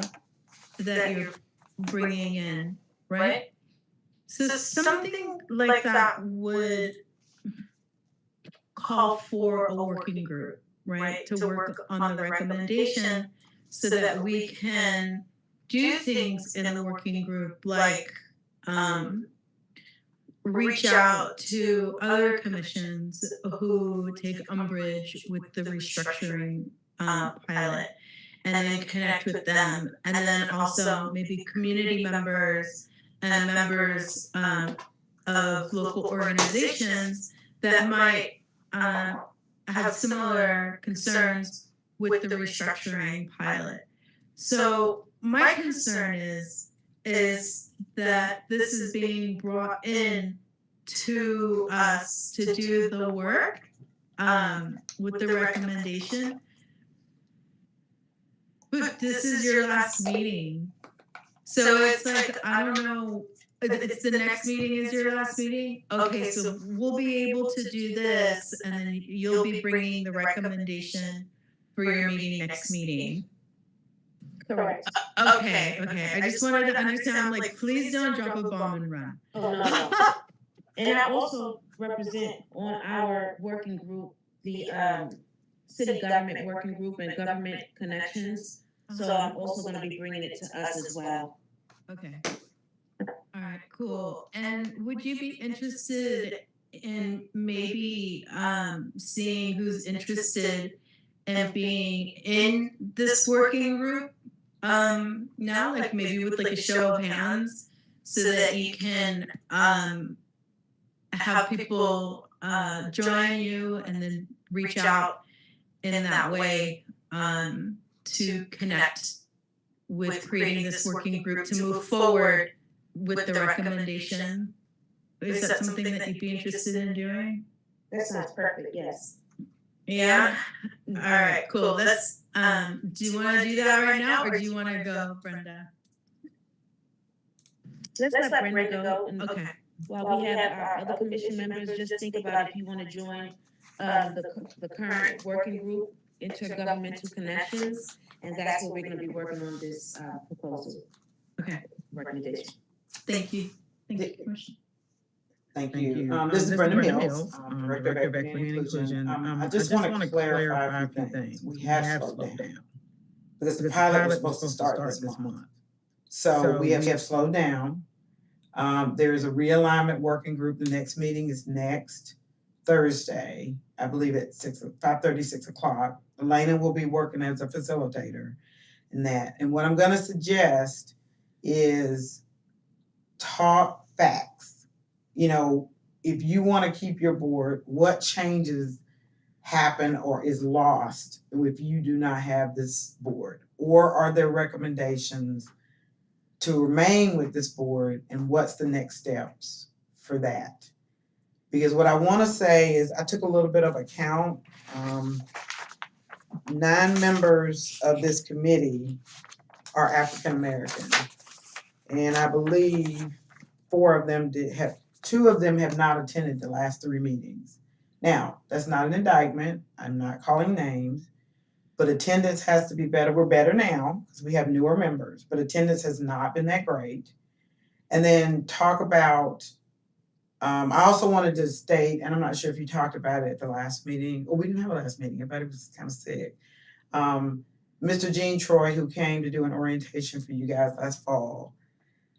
[SPEAKER 1] that you're bringing in, right? So something like that would call for a working group, right? To work on the recommendation so that we can do things in the working group, like reach out to other commissions who take umbrage with the restructuring pilot, and then connect with them, and then also maybe community members and members of local organizations that might have similar concerns with the restructuring pilot. So my concern is that this is being brought in to us to do the work with the recommendation. But this is your last meeting. So it's like, I don't know, it's the next meeting is your last meeting? Okay, so we'll be able to do this, and then you'll be bringing the recommendation for your meeting next meeting.
[SPEAKER 10] Correct.
[SPEAKER 1] Okay. I just wanted to understand, like, please don't drop a bomb and run.
[SPEAKER 10] Oh, no. And I also represent on our working group, the city government working group and government connections. So I'm also going to be bringing it to us as well.
[SPEAKER 1] Okay. All right, cool. And would you be interested in maybe seeing who's interested in being in this working group now, like maybe with like a show of hands, so that you can have people join you and then reach out in that way to connect with creating this working group to move forward with the recommendation? Is that something that you'd be interested in doing?
[SPEAKER 10] That sounds perfect, yes.
[SPEAKER 1] Yeah? All right, cool. Let's, do you want to do that right now, or do you want to go, Brenda?
[SPEAKER 10] Let's let Brenda go. And
[SPEAKER 1] Okay.
[SPEAKER 10] while we have our other commission members, just think about if you want to join the current working group, Intergovernmental Connections, and that's what we're going to be working on this proposal.
[SPEAKER 1] Okay.
[SPEAKER 10] Recommendation.
[SPEAKER 1] Thank you. Thank you, Commissioner.
[SPEAKER 2] Thank you. This is Brenda Mills, Director of Equity and Inclusion. I just want to clarify a few things. We have slowed down because the pilot was supposed to start this month. So we have slowed down. There is a realignment working group. The next meeting is next Thursday, I believe at 5:30, 6 o'clock. Elena will be working as a facilitator in that. And what I'm going to suggest is talk facts. if you want to keep your board, what changes happen or is lost if you do not have this board? Or are there recommendations to remain with this board, and what's the next steps for that? Because what I want to say is I took a little bit of account. 9 members of this committee are African American, and I believe 2 of them have not attended the last 3 meetings. Now, that's not an indictment. I'm not calling names, but attendance has to be better. We're better now because we have newer members, but attendance has not been that great. And then talk about, I also wanted to state, and I'm not sure if you talked about it at the last meeting, or we didn't have a last meeting, everybody was kind of sick. Mr. Gene Troy, who came to do an orientation for you guys last fall,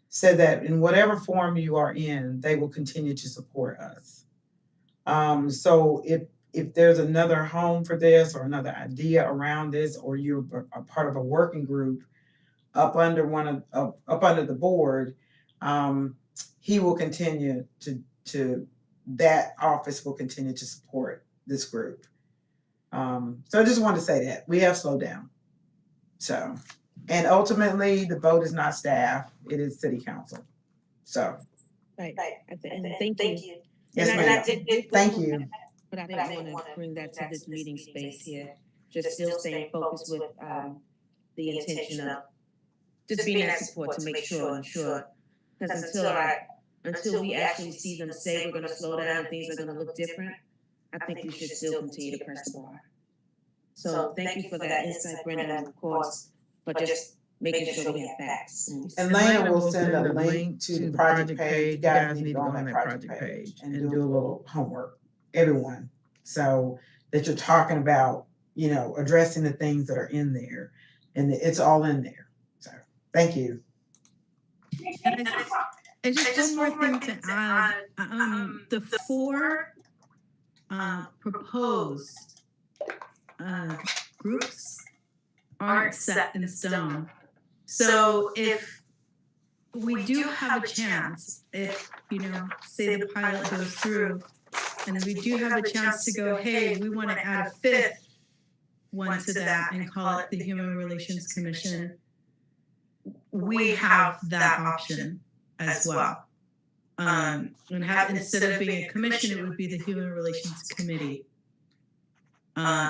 [SPEAKER 2] said that in whatever form you are in, they will continue to support us. So if there's another home for this or another idea around this, or you're a part of a working group up under the board, he will continue to that office will continue to support this group. So I just wanted to say that we have slowed down. So, and ultimately the vote is not staff, it is city council. So.
[SPEAKER 10] Right. And thank you.
[SPEAKER 2] Yes,
[SPEAKER 10] And
[SPEAKER 2] ma'am.
[SPEAKER 10] I did
[SPEAKER 2] Thank you.
[SPEAKER 10] But I didn't want to bring that to this meeting space here. Just still staying focused with the intention of just being that support to make sure, because until we actually see them say we're going to slow down and things are going to look different, I think we should still continue to press the bar. So thank you for that insight, Brenda, of course, but just making sure we have facts.
[SPEAKER 2] And Lena will send a link to the project page. You guys need to go on that project page and do a little homework, everyone. So that you're talking about, addressing the things that are in there, and it's all in there. So thank you.
[SPEAKER 1] And just one more thing to add. The 4 proposed groups aren't set in stone. So if we do have a chance, if, say the pilot goes through, and we do have a chance to go, hey, we want to add a 5th one to that and call it the Human Relations Commission, we have that option as well. And instead of being a commission, it would be the Human Relations Committee.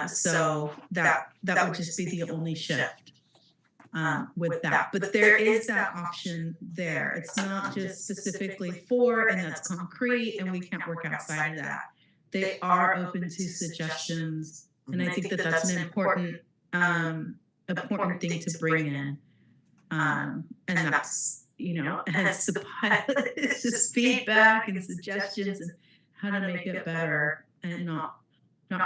[SPEAKER 1] So that would just be the only shift with that. But there is that option there. It's not just specifically for, and that's concrete, and we can't work outside of that. They are open to suggestions, and I think that that's an important thing to bring in. And that's, hence the pilot. It's just feedback and suggestions and how to make it better, and not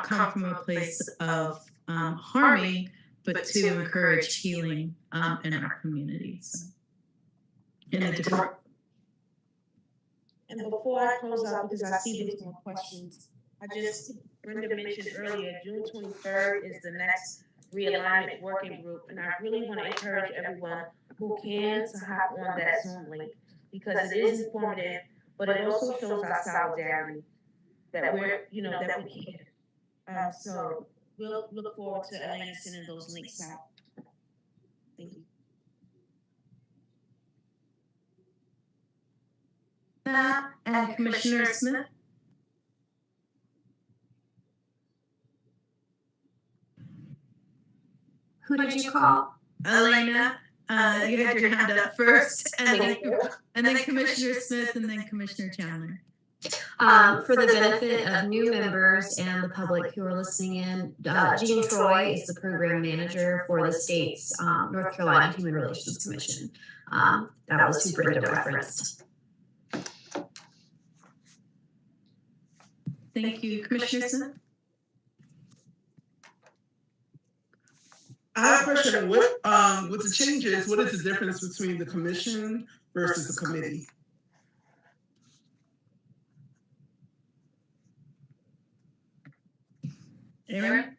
[SPEAKER 1] come from a place of harming, but to encourage healing in our communities. In a different.
[SPEAKER 10] And before I close out, because I see there's more questions, Brenda mentioned earlier, June 23rd is the next realignment working group, and I really want to encourage everyone who can to hop on that Zoom link, because it is informative, but it also shows our solidarity that we're, that we care. So we'll look forward to Elena sending those links out. Thank you.
[SPEAKER 1] And Commissioner Smith.
[SPEAKER 9] Who did you call?
[SPEAKER 1] Elena, you had your hand up first, and then Commissioner Smith, and then Commissioner Chandler.
[SPEAKER 9] For the benefit of new members and the public who are listening in, Gene Troy is the program manager for the state's North Carolina Human Relations Commission. That was who Brenda referenced.
[SPEAKER 1] Thank you, Commissioner Smith.
[SPEAKER 12] I have a question. With the changes, what is the difference between the commission versus the committee?
[SPEAKER 1] Aaron?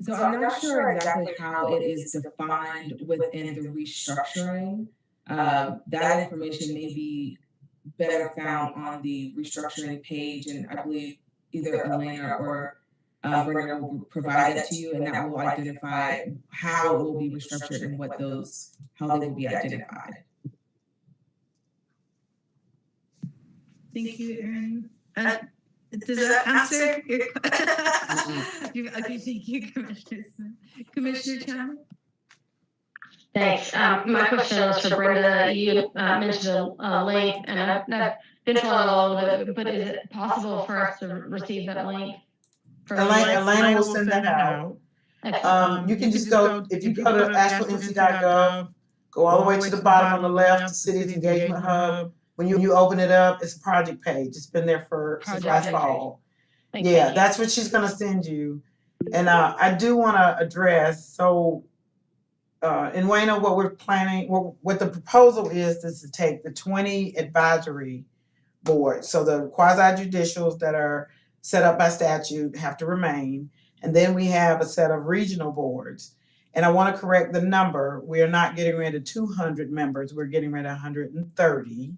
[SPEAKER 8] So I'm not sure exactly how it is defined within the restructuring. That information may be better found on the restructuring page, and I believe either Elena or Brenda will provide that to you, and that will identify how it will be restructured and how they will be identified.
[SPEAKER 1] Thank you, Erin. Does that answer your question? Okay, thank you, Commissioner Smith. Commissioner Chandler?
[SPEAKER 4] Thanks. My question is for Brenda. You mentioned a link, and I've been following along with it, but is it possible for us to receive that link?
[SPEAKER 2] Elena will send that out. You can just go, if you go to AshevilleNC.gov, go all the way to the bottom on the left, City's Engagement Hub. When you open it up, it's a project page. It's been there since last fall. Yeah, that's what she's gonna send you. And I do wanna address, so in Wayno, what we're planning, what the proposal is to take the 20 advisory boards, so the quasi-judicials that are set up by statute have to remain, and then we have a set of regional boards. And I want to correct the number. We are not getting rid of 200 members. We're getting rid of 130.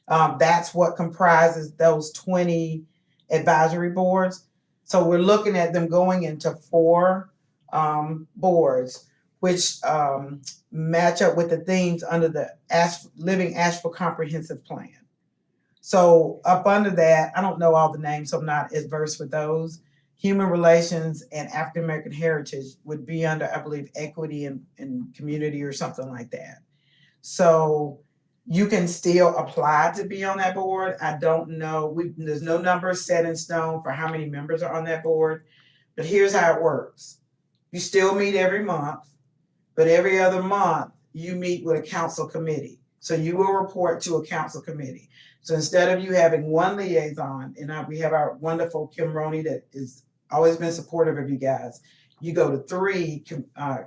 [SPEAKER 2] That's what comprises those 20 advisory boards. So we're looking at them going into 4 boards, which match up with the themes under the Living Asheville Comprehensive Plan. So up under that, I don't know all the names, so I'm not as versed with those. Human Relations and African American Heritage would be under, I believe, Equity and Community or something like that. So you can still apply to be on that board. I don't know. There's no number set in stone for how many members are on that board. But here's how it works. You still meet every month, but every other month you meet with a council committee. So you will report to a council committee. So instead of you having one liaison, and we have our wonderful Kim Roney that has always been supportive of you guys, you go to 3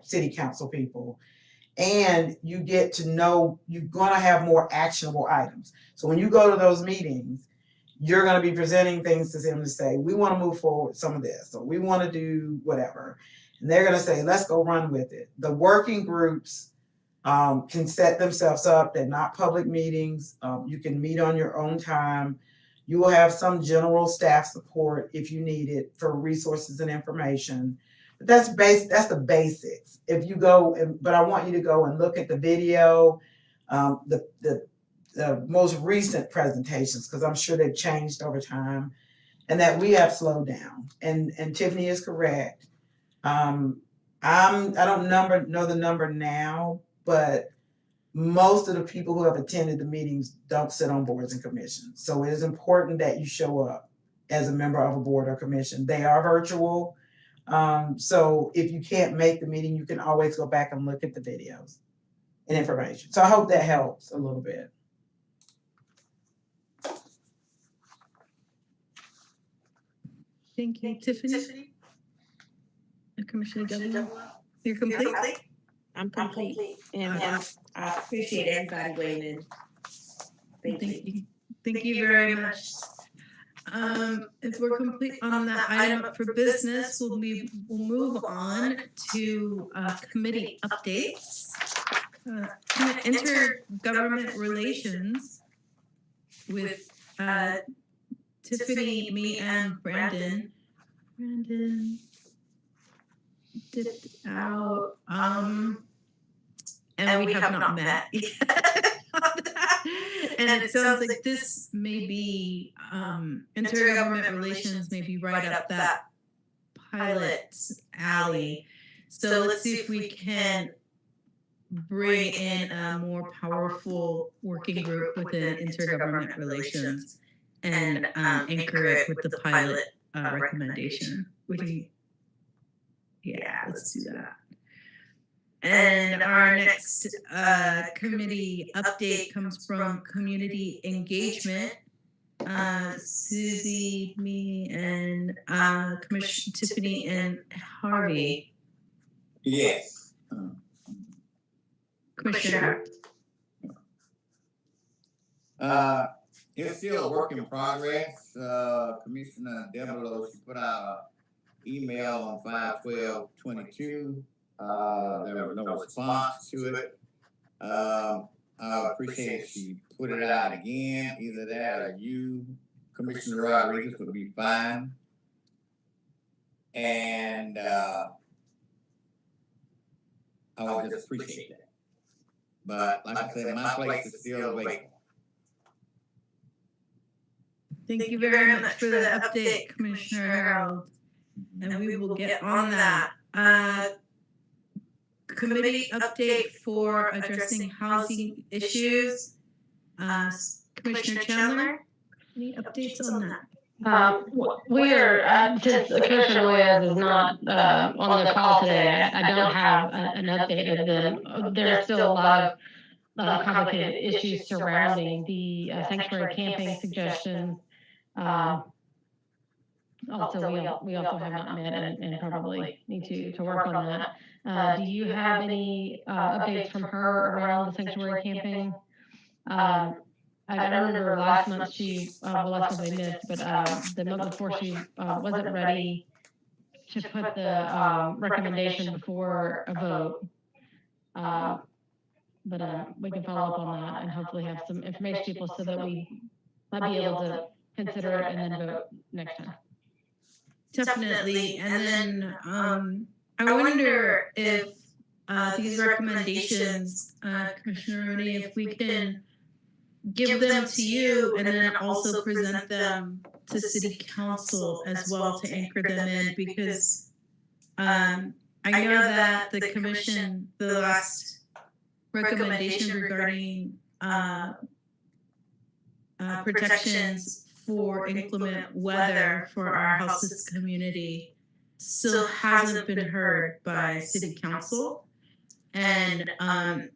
[SPEAKER 2] city council people, and you get to know, you're gonna have more actionable items. So when you go to those meetings, you're gonna be presenting things to them to say, we wanna move forward with some of this, or we wanna do whatever. And they're gonna say, let's go run with it. The working groups can set themselves up. They're not public meetings. You can meet on your own time. You will have some general staff support if you need it for resources and information. But that's the basics. If you go, but I want you to go and look at the video, the most recent presentations, because I'm sure they've changed over time, and that we have slowed down. And Tiffany is correct. I don't know the number now, but most of the people who have attended the meetings don't sit on boards and commissions. So it is important that you show up as a member of a board or commission. They are virtual. So if you can't make the meeting, you can always go back and look at the videos and information. So I hope that helps a little bit.
[SPEAKER 1] Thank you, Tiffany. Commissioner Devlin, you're complete?
[SPEAKER 10] I'm complete. And I appreciate everybody weighing in. Thank you.
[SPEAKER 1] Thank you very much. If we're complete on that item up for business, we'll move on to committee updates. Intergovernment relations with Tiffany, me, and Brandon. Brandon dipped out. And we have not met yet. And it sounds like this may be intergovernment relations may be right up that pilot alley. So let's see if we can bring in a more powerful working group within intergovernment relations and anchor it with the pilot recommendation. Yeah, let's do that. And our next committee update comes from community engagement. Susie, me, and Commissioner Tiffany and Harvey.
[SPEAKER 7] Yes.
[SPEAKER 1] Commissioner.
[SPEAKER 7] It's still a work in progress. Commissioner Devereaux, she put out an email on 5/12/22. There was no response to it. I would appreciate if she put it out again. Either that or you, Commissioner Rodriguez, would be fine. And I would just appreciate that. But like I said, my place is still vacant.
[SPEAKER 1] Thank you very much for the update, Commissioner Harold. And we will get on that. Committee update for addressing housing issues. Commissioner Chandler, any updates on that?
[SPEAKER 4] We are, since Commissioner Loyez is not on the call today, I don't have an update of them. There's still a lot of complicated issues surrounding the sanctuary camping suggestion. Also, we also have not met and probably need to work on that. Do you have any updates from her around the sanctuary camping? I remember last month last month I missed, but the month before she wasn't ready to put the recommendation before a vote. But we can follow up on that and hopefully have some information to people so that we might be able to consider it and then vote next time.
[SPEAKER 1] Definitely. And then I wonder if these recommendations, Commissioner Rooney, if we can give them to you and then also present them to City Council as well to anchor them in, because I know that the Commission, the last recommendation regarding protections for inclement weather for our houseless community still hasn't been heard by City Council. And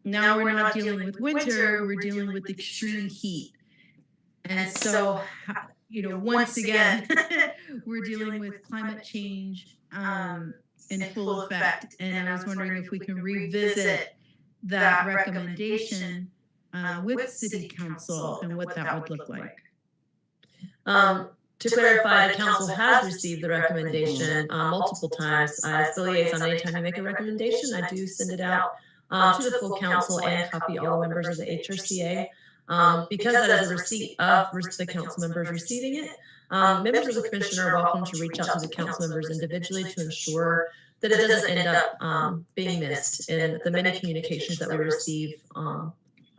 [SPEAKER 1] now we're not dealing with winter, we're dealing with extreme heat. And so, once again, we're dealing with climate change in full effect. And I was wondering if we can revisit that recommendation with City Council and what that would look like.
[SPEAKER 6] To clarify, the council has received the recommendation multiple times. As the liaison, anytime I make a recommendation, I do send it out to the full council and copy all the members of the HRCA. Because that is a receipt of the council members receiving it, members of the commission are welcome to reach out to the council members individually to ensure that it doesn't end up being missed in the many communications that we receive from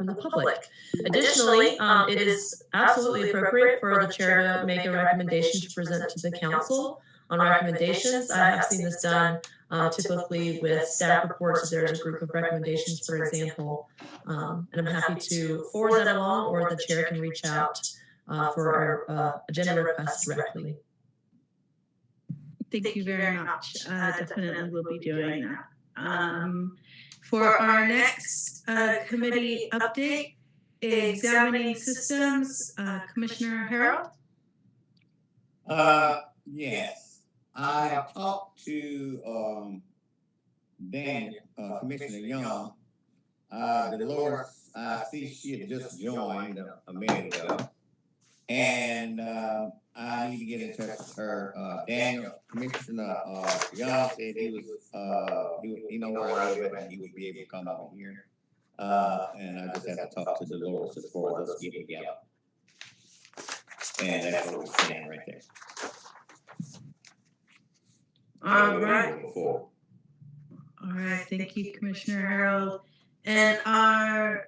[SPEAKER 6] the public. Additionally, it is absolutely appropriate for the chair to make a recommendation to present to the council on recommendations. I have seen this done typically with staff reports. If there's a group of recommendations, for example, and I'm happy to forward that along, or the chair can reach out for our agenda requests directly.
[SPEAKER 1] Thank you very much. Definitely will be doing that. For our next committee update, examining systems, Commissioner Harold?
[SPEAKER 7] Yes. I have talked to Commissioner Young. Dolores, I see she had just joined a minute ago. And I need to get in touch with her. Commissioner Young said he know where I live and he would be able to come over here. And I just have to talk to Dolores as far as us getting together. And that's what we're saying right there.
[SPEAKER 1] All right. Thank you, Commissioner Harold. And our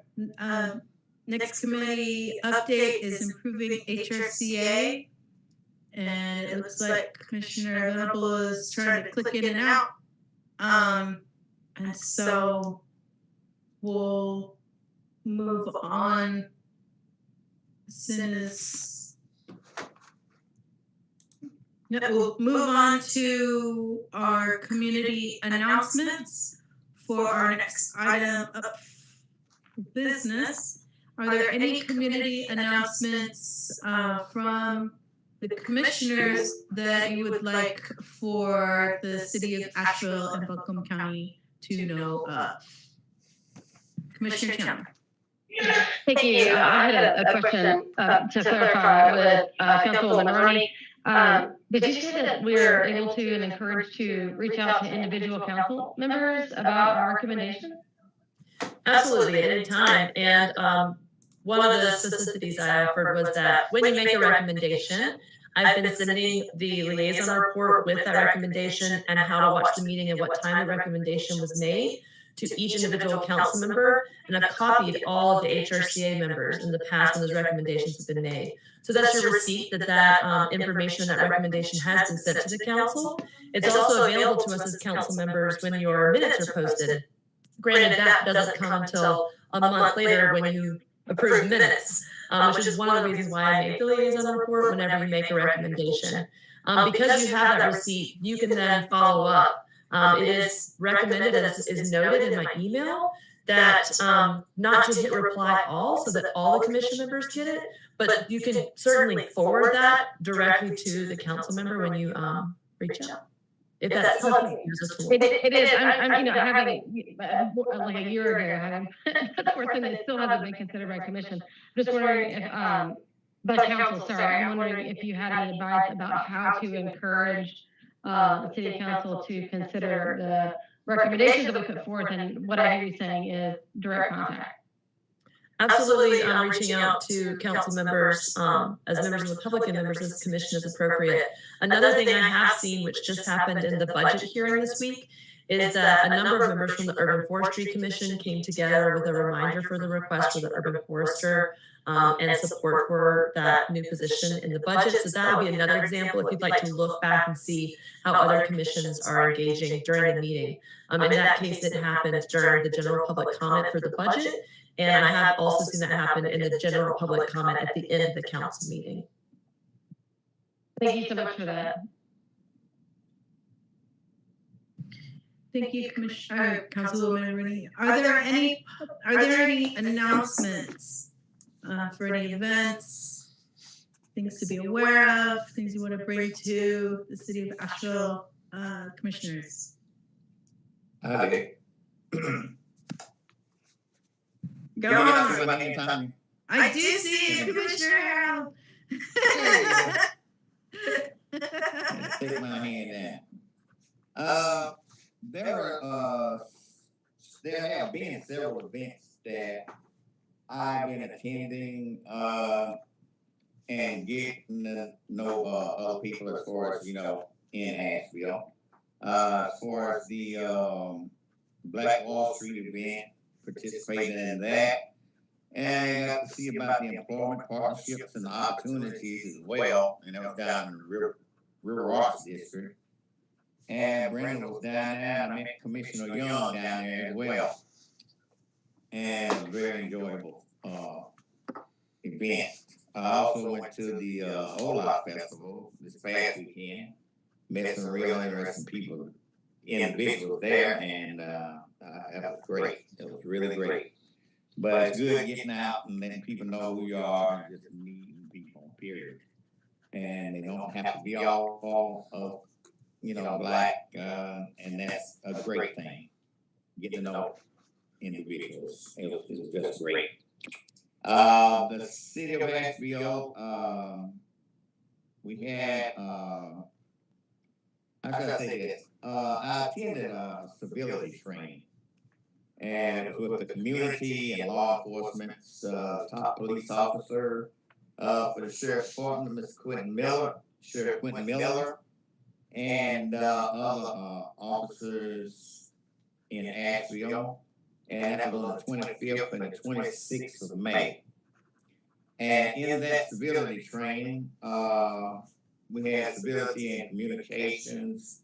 [SPEAKER 1] next committee update is improving HRCA. And it looks like Commissioner Venable is trying to click in and out. And so we'll move on as soon as we'll move on to our community announcements for our next item of business. Are there any community announcements from the commissioners that you would like for the city of Asheville and Buncombe County to know of? Commissioner Chandler.
[SPEAKER 4] Thank you. I had a question to clarify with Councilwoman Maroney. Did you say that we're able to and encouraged to reach out to individual council members about our recommendation?
[SPEAKER 6] Absolutely, at any time. And one of the specificities I offered was that when you make a recommendation, I've been sending the liaison report with that recommendation and how to watch the meeting and what time the recommendation was made to each individual council member. And I've copied all of the HRCA members in the past when those recommendations have been made. So that's your receipt that information and that recommendation has been sent to the council. It's also available to us as council members when your minutes are posted. Granted, that doesn't come until a month later when you approve the minutes, which is one of the reasons why I make the liaison report whenever you make a recommendation. Because you have that receipt, you can then follow up. It is recommended, as is noted in my email, that not to hit reply all so that all the commission members get it, but you can certainly forward that directly to the council member when you reach out. If that's helpful,
[SPEAKER 4] it is. I'm having like a year ago having put forth something that still hasn't been considered by commission. I'm just wondering if by council, sorry, I'm wondering if you had any advice about how to encourage the city council to consider the recommendations that we put forth, and what I hear you saying is direct contact.
[SPEAKER 6] Absolutely, reaching out to council members as members of the public and members of this commission is appropriate. Another thing I have seen, which just happened in the budget hearing this week, is that a number of members from the Urban Forestry Commission came together with a reminder for the request for the urban forester and support for that new position in the budget. So that would be another example if you'd like to look back and see how other commissions are engaging during the meeting. In that case, it happened during the general public comment for the budget. And I have also seen that happen in the general public comment at the end of the council meeting.
[SPEAKER 4] Thank you so much for that.
[SPEAKER 1] Thank you, Councilwoman Rooney. Are there any announcements for any events, things to be aware of, things you want to bring to the city of Asheville commissioners? Go on. I do see you, Commissioner Harold.
[SPEAKER 7] Take my hand down. There have been several events that I've been attending and getting to know other people as far as, in Asheville. As far as the Black Wall Street event, participating in that, and I got to see about the employment partnerships and the opportunities as well. And that was down in the River Rocks district. And Brenda was down there, and I met Commissioner Young down there as well. And it was a very enjoyable event. I also went to the Olaf Festival this past weekend. Met some real interesting people, individuals there, and that was great. It was really great. But it's good getting out and letting people know who you are and just meeting people, period. And they don't have to be all black, and that's a great thing. Getting to know individuals. It was just great. The city of Asheville, we had, how should I say this? I attended a civility training. And it was with the community and law enforcement's top police officer for the Sheriff's Department, Mr. Sheriff Quentin Miller, and other officers in Asheville. And that was on the 25th and the 26th of May. And in that civility training, we had civility in communications,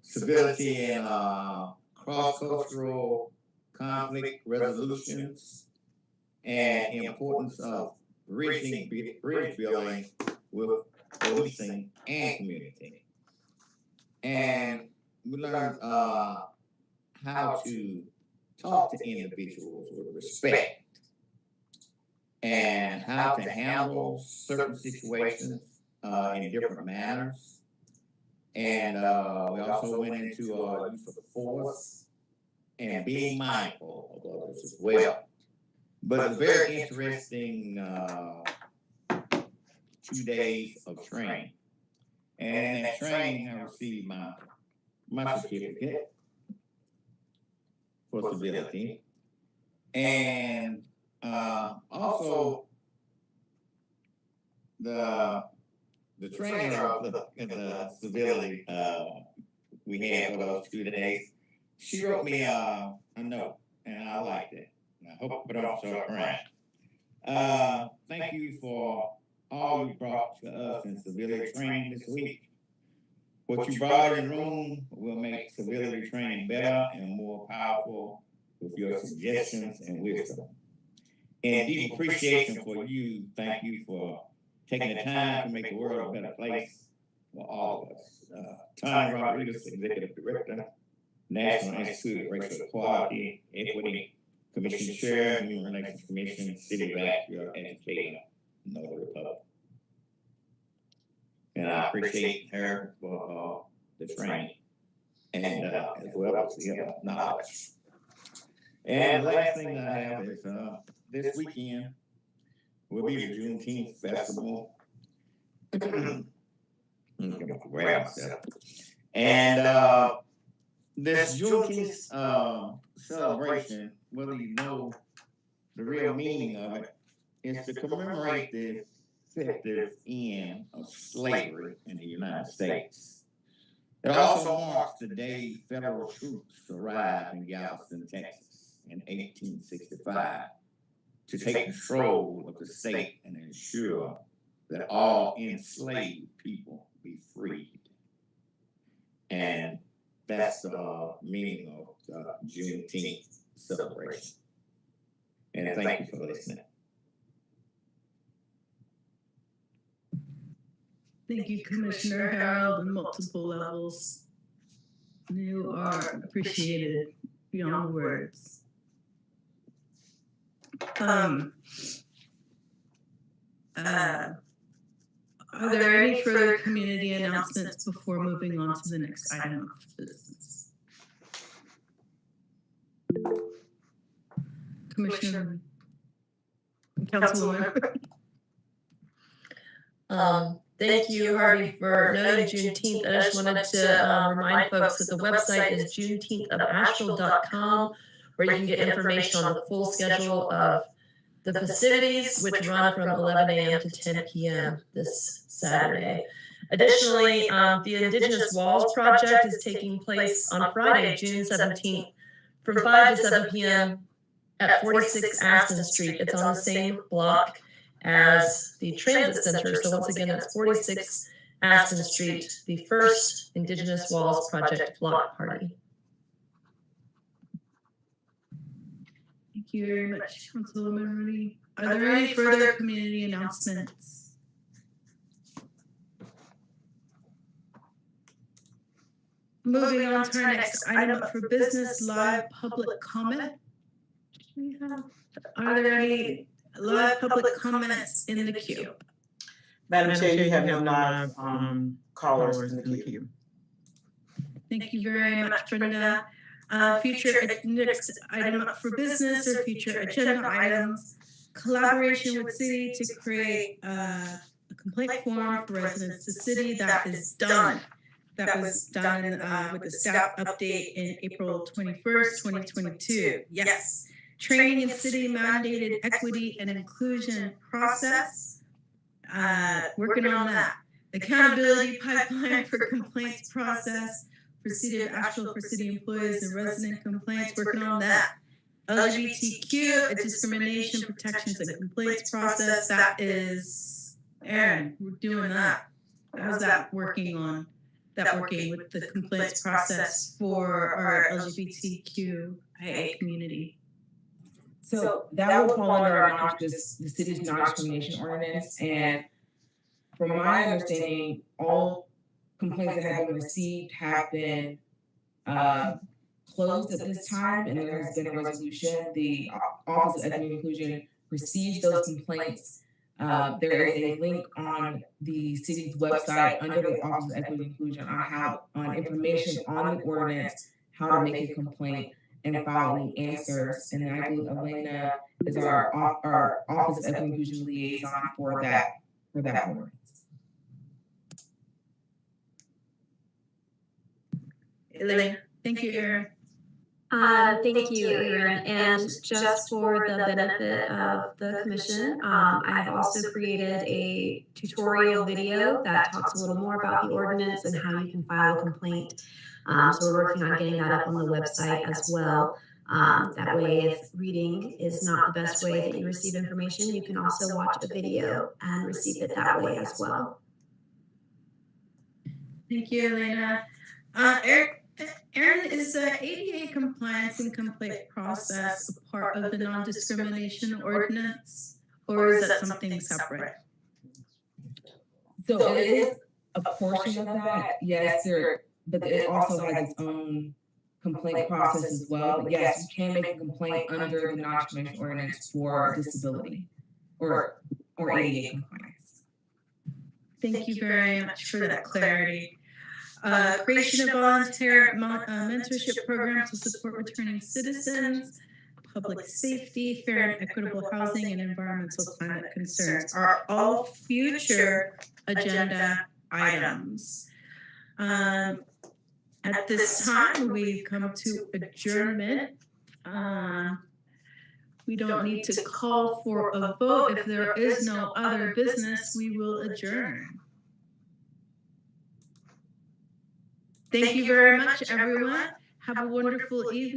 [SPEAKER 7] civility in cross-cultural conflict resolutions, and the importance of bridge building with policing and community. And we learned how to talk to individuals with respect and how to handle certain situations in different manners. And we also went into use of force and being mindful of others as well. But it's very interesting 2 days of training. And in that training, I received my certificate for civility. And also the trainer of the civility we had for those 2 days, she wrote me a note, and I liked it. I hope it don't show crying. Thank you for all you brought to us in civility training this week. What you brought in the room will make civility training better and more powerful with your suggestions and wisdom. In deep appreciation for you, thank you for taking the time to make the world a better place for all of us. Tanya Rodriguez, Executive Director, National Institute of Racial Equality, Equity, Commission Chair, Human Relations Commission, City of Asheville, Educator, Northern Republic. And I appreciate her for the training and as well as the knowledge. And the last thing I have is this weekend will be the Juneteenth Festival. Grab myself. And this Juneteenth celebration, whether you know the real meaning of it, is to commemorate the effective end of slavery in the United States. It also marks the day federal troops arrived in Galveston, Texas in 1865 to take control of the state and ensure that all enslaved people be freed. And that's the meaning of the Juneteenth celebration. And thank you for listening.
[SPEAKER 1] Thank you, Commissioner Harold, on multiple levels. You are appreciated beyond words. Are there any further community announcements before moving on to the next item of business? Commissioner, Councilwoman.
[SPEAKER 6] Thank you, Harvey, for noting Juneteenth. I just wanted to remind folks that the website is juneteenthofasheville.com, where you can get information on the full schedule of the festivities, which run from 11 a.m. to 10 p.m. this Saturday. Additionally, the Indigenous Walls Project is taking place on Friday, June 17th, from 5 to 7 p.m. at 46 Aston Street. It's on the same block as the Transit Center. So once again, that's 46 Aston Street, the first Indigenous Walls Project block party.
[SPEAKER 1] Thank you very much, Councilwoman Rooney. Are there any further community announcements? Moving on to our next item up for business, live public comment. Are there any live public comments in the queue?
[SPEAKER 2] Madam Chair, you have no live callers in the queue.
[SPEAKER 1] Thank you very much, Brenda. Future next item up for business or future agenda items. Collaboration with city to create a complaint form for residents of the city. That is done. That was done with the staff update in April 21st, 2022. Yes. Training in city mandated equity and inclusion process. Working on that. Accountability pipeline for complaints process for City of Asheville for city employees and resident complaints. Working on that. LGBTQ discrimination protections and complaints process. That is Aaron. We're doing that. How's that working on? Working with the complaints process for our LGBTQIA community.
[SPEAKER 8] So that would fall under the city's non-discrimination ordinance, and from my understanding, all complaints that have been received have been closed at this time, and there has been a resolution. The Office of Equity and Inclusion receives those complaints. There is a link on the city's website under the Office of Equity and Inclusion on information on the ordinance, how to make a complaint and file any answers. And I believe Elena is our Office of Equity and Inclusion liaison for that ordinance.
[SPEAKER 1] Elena, thank you, Aaron.
[SPEAKER 9] Thank you, Erin. And just for the benefit of the commission, I've also created a tutorial video that talks a little more about the ordinance and how you can file a complaint. So we're working on getting that up on the website as well. That way, if reading is not the best way that you receive information, you can also watch a video and receive it that way as well.
[SPEAKER 1] Thank you, Elena. Erin, is the ADA compliance and complaint process a part of the non-discrimination ordinance, or is that something separate?
[SPEAKER 8] So it is a portion of that, yes, but it also has its own complaint process as well. But yes, you can make a complaint under the non-discrimination ordinance for disability or ADA compliance.
[SPEAKER 1] Thank you very much for that clarity. Creation of volunteer mentorship program to support returning citizens, public safety, fair and equitable housing, and environmental climate concerns are all future agenda items. At this time, we've come to adjournment. We don't need to call for a vote. If there is no other business, we will adjourn. Thank you very much, everyone. Have a wonderful evening.